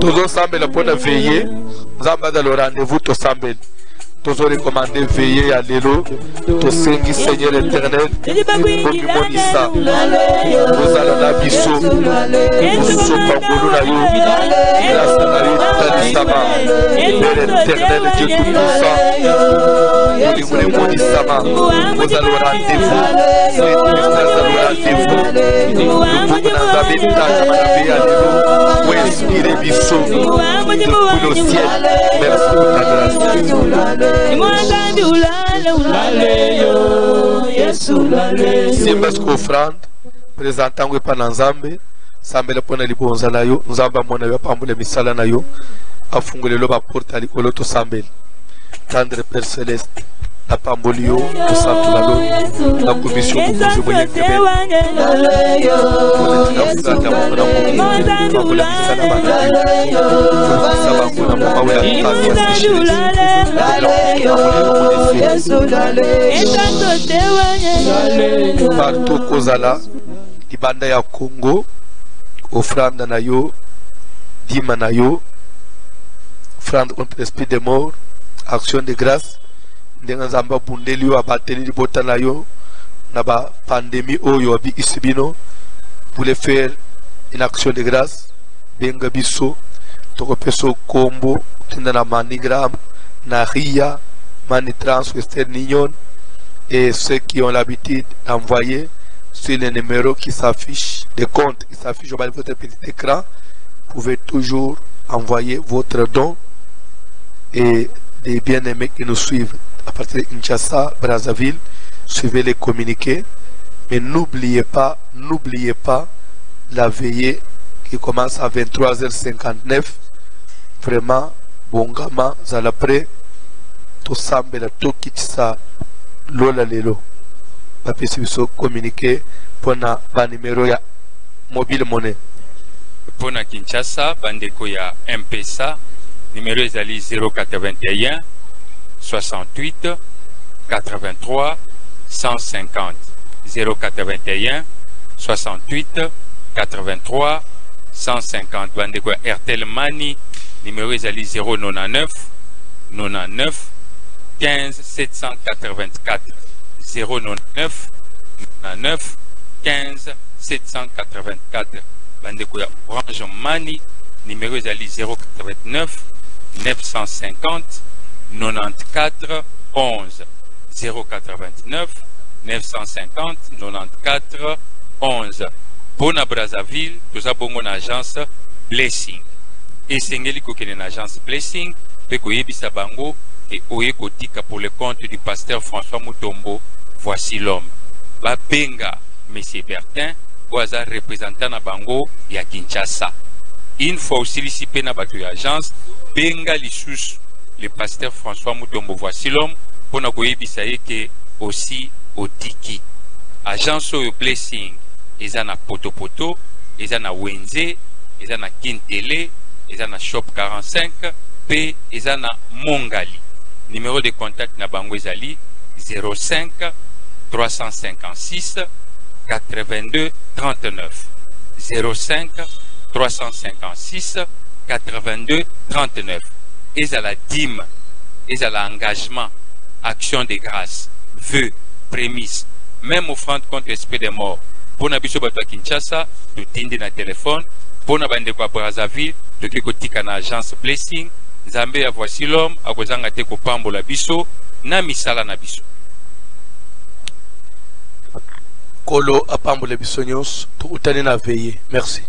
tozosambela mpona veiller nzambe aza le rendez-vous tosambeli tozo recommander veiller à l'élo tosengi Seigneur éternel komimonisa kozala na biso kosopa ngolu na yo grâce na yo talisama Père éternel Dieu tout-puissant olingo emonisama kozala o rendez-vous ozala o rendez-vous lobongo na nzambe etatama na veiller à l'élo oinspire biso depuis le ciel merci pour ta grâce. Simbasko offrande présentant pa na nzambe sambela pona libonza na yo nzambe amona yo pambule misala na yo afungulelo ba porta likolo to sambela tendre Père céleste la pambolio to santulalo la commission pour que je voyais que ben partout kozala libanda ya Congo offrande na yo dima na yo offrande contre l'esprit de mort action de grâce ndenga nzamba bundeli yo abateli libota na yo na ba pandémie oyo abi isibino pour les faire une action de grâce benga biso toko peso kombo tinda na Manigram na Ria Manitrans Western Union et ceux qui ont l'habitude d'envoyer sur les numéros qui s'affichent des comptes qui s'affichent au bas de votre petit écran, vous pouvez toujours envoyer votre don et des bien-aimés qui nous suivent à partir de Kinshasa, Brazzaville, suivez les communiqués, mais n'oubliez pas la veillée qui commence à 23h59. Vraiment, bongama zalapré, to sambela to kitsa lola lelo. Papi si biso communiqué pour na ba numéro ya mobile monnaie. Pour na Kinshasa, bandeko ya M-Pesa, numéro ezali 081 68 83 150. 081 68 83 150. Bandeko ya Airtel Money, numéro ezali 099 99 15 784. 099 99 15 784. Bandeko ya Orange Money, numéro ezali 089 950 94 11. 089 950 94 11. Pour Brazzaville, nous avons une agence Blessing. Et c'est une agence Blessing, et koyebisa bango et oye kotika pour le compte du pasteur François Mutombo. Voici l'homme. Ba benga Monsieur Bertin, oaza représentant na bango ya Kinshasa. Une fois aussi ici na bato ya agence, benga lisusu le pasteur François Mutombo. Voici l'homme. Pour na koyebisa que aussi otiki. Agence oyo Blessing, eza na Potopoto, eza na Wenze, eza na Kintele, eza na Shop 45, P eza na Mongali. Numéro de contact na bango ezali 05 356 82 39. 05 356 82 39. Ezala dîme, ezala engagement, action de grâce, vœux, prémices, même offrande contre l'esprit des morts. Pour Nabiso Bato Kinshasa, tu tindi na téléphone. Pour Nabande kwa Brazzaville, tu kikotika na agence Blessing. Nzambe ya Voici l'homme, akozanga te ko pambola biso, na misala na biso. Kolo apambola biso nyos, tu utani na veillé. Merci.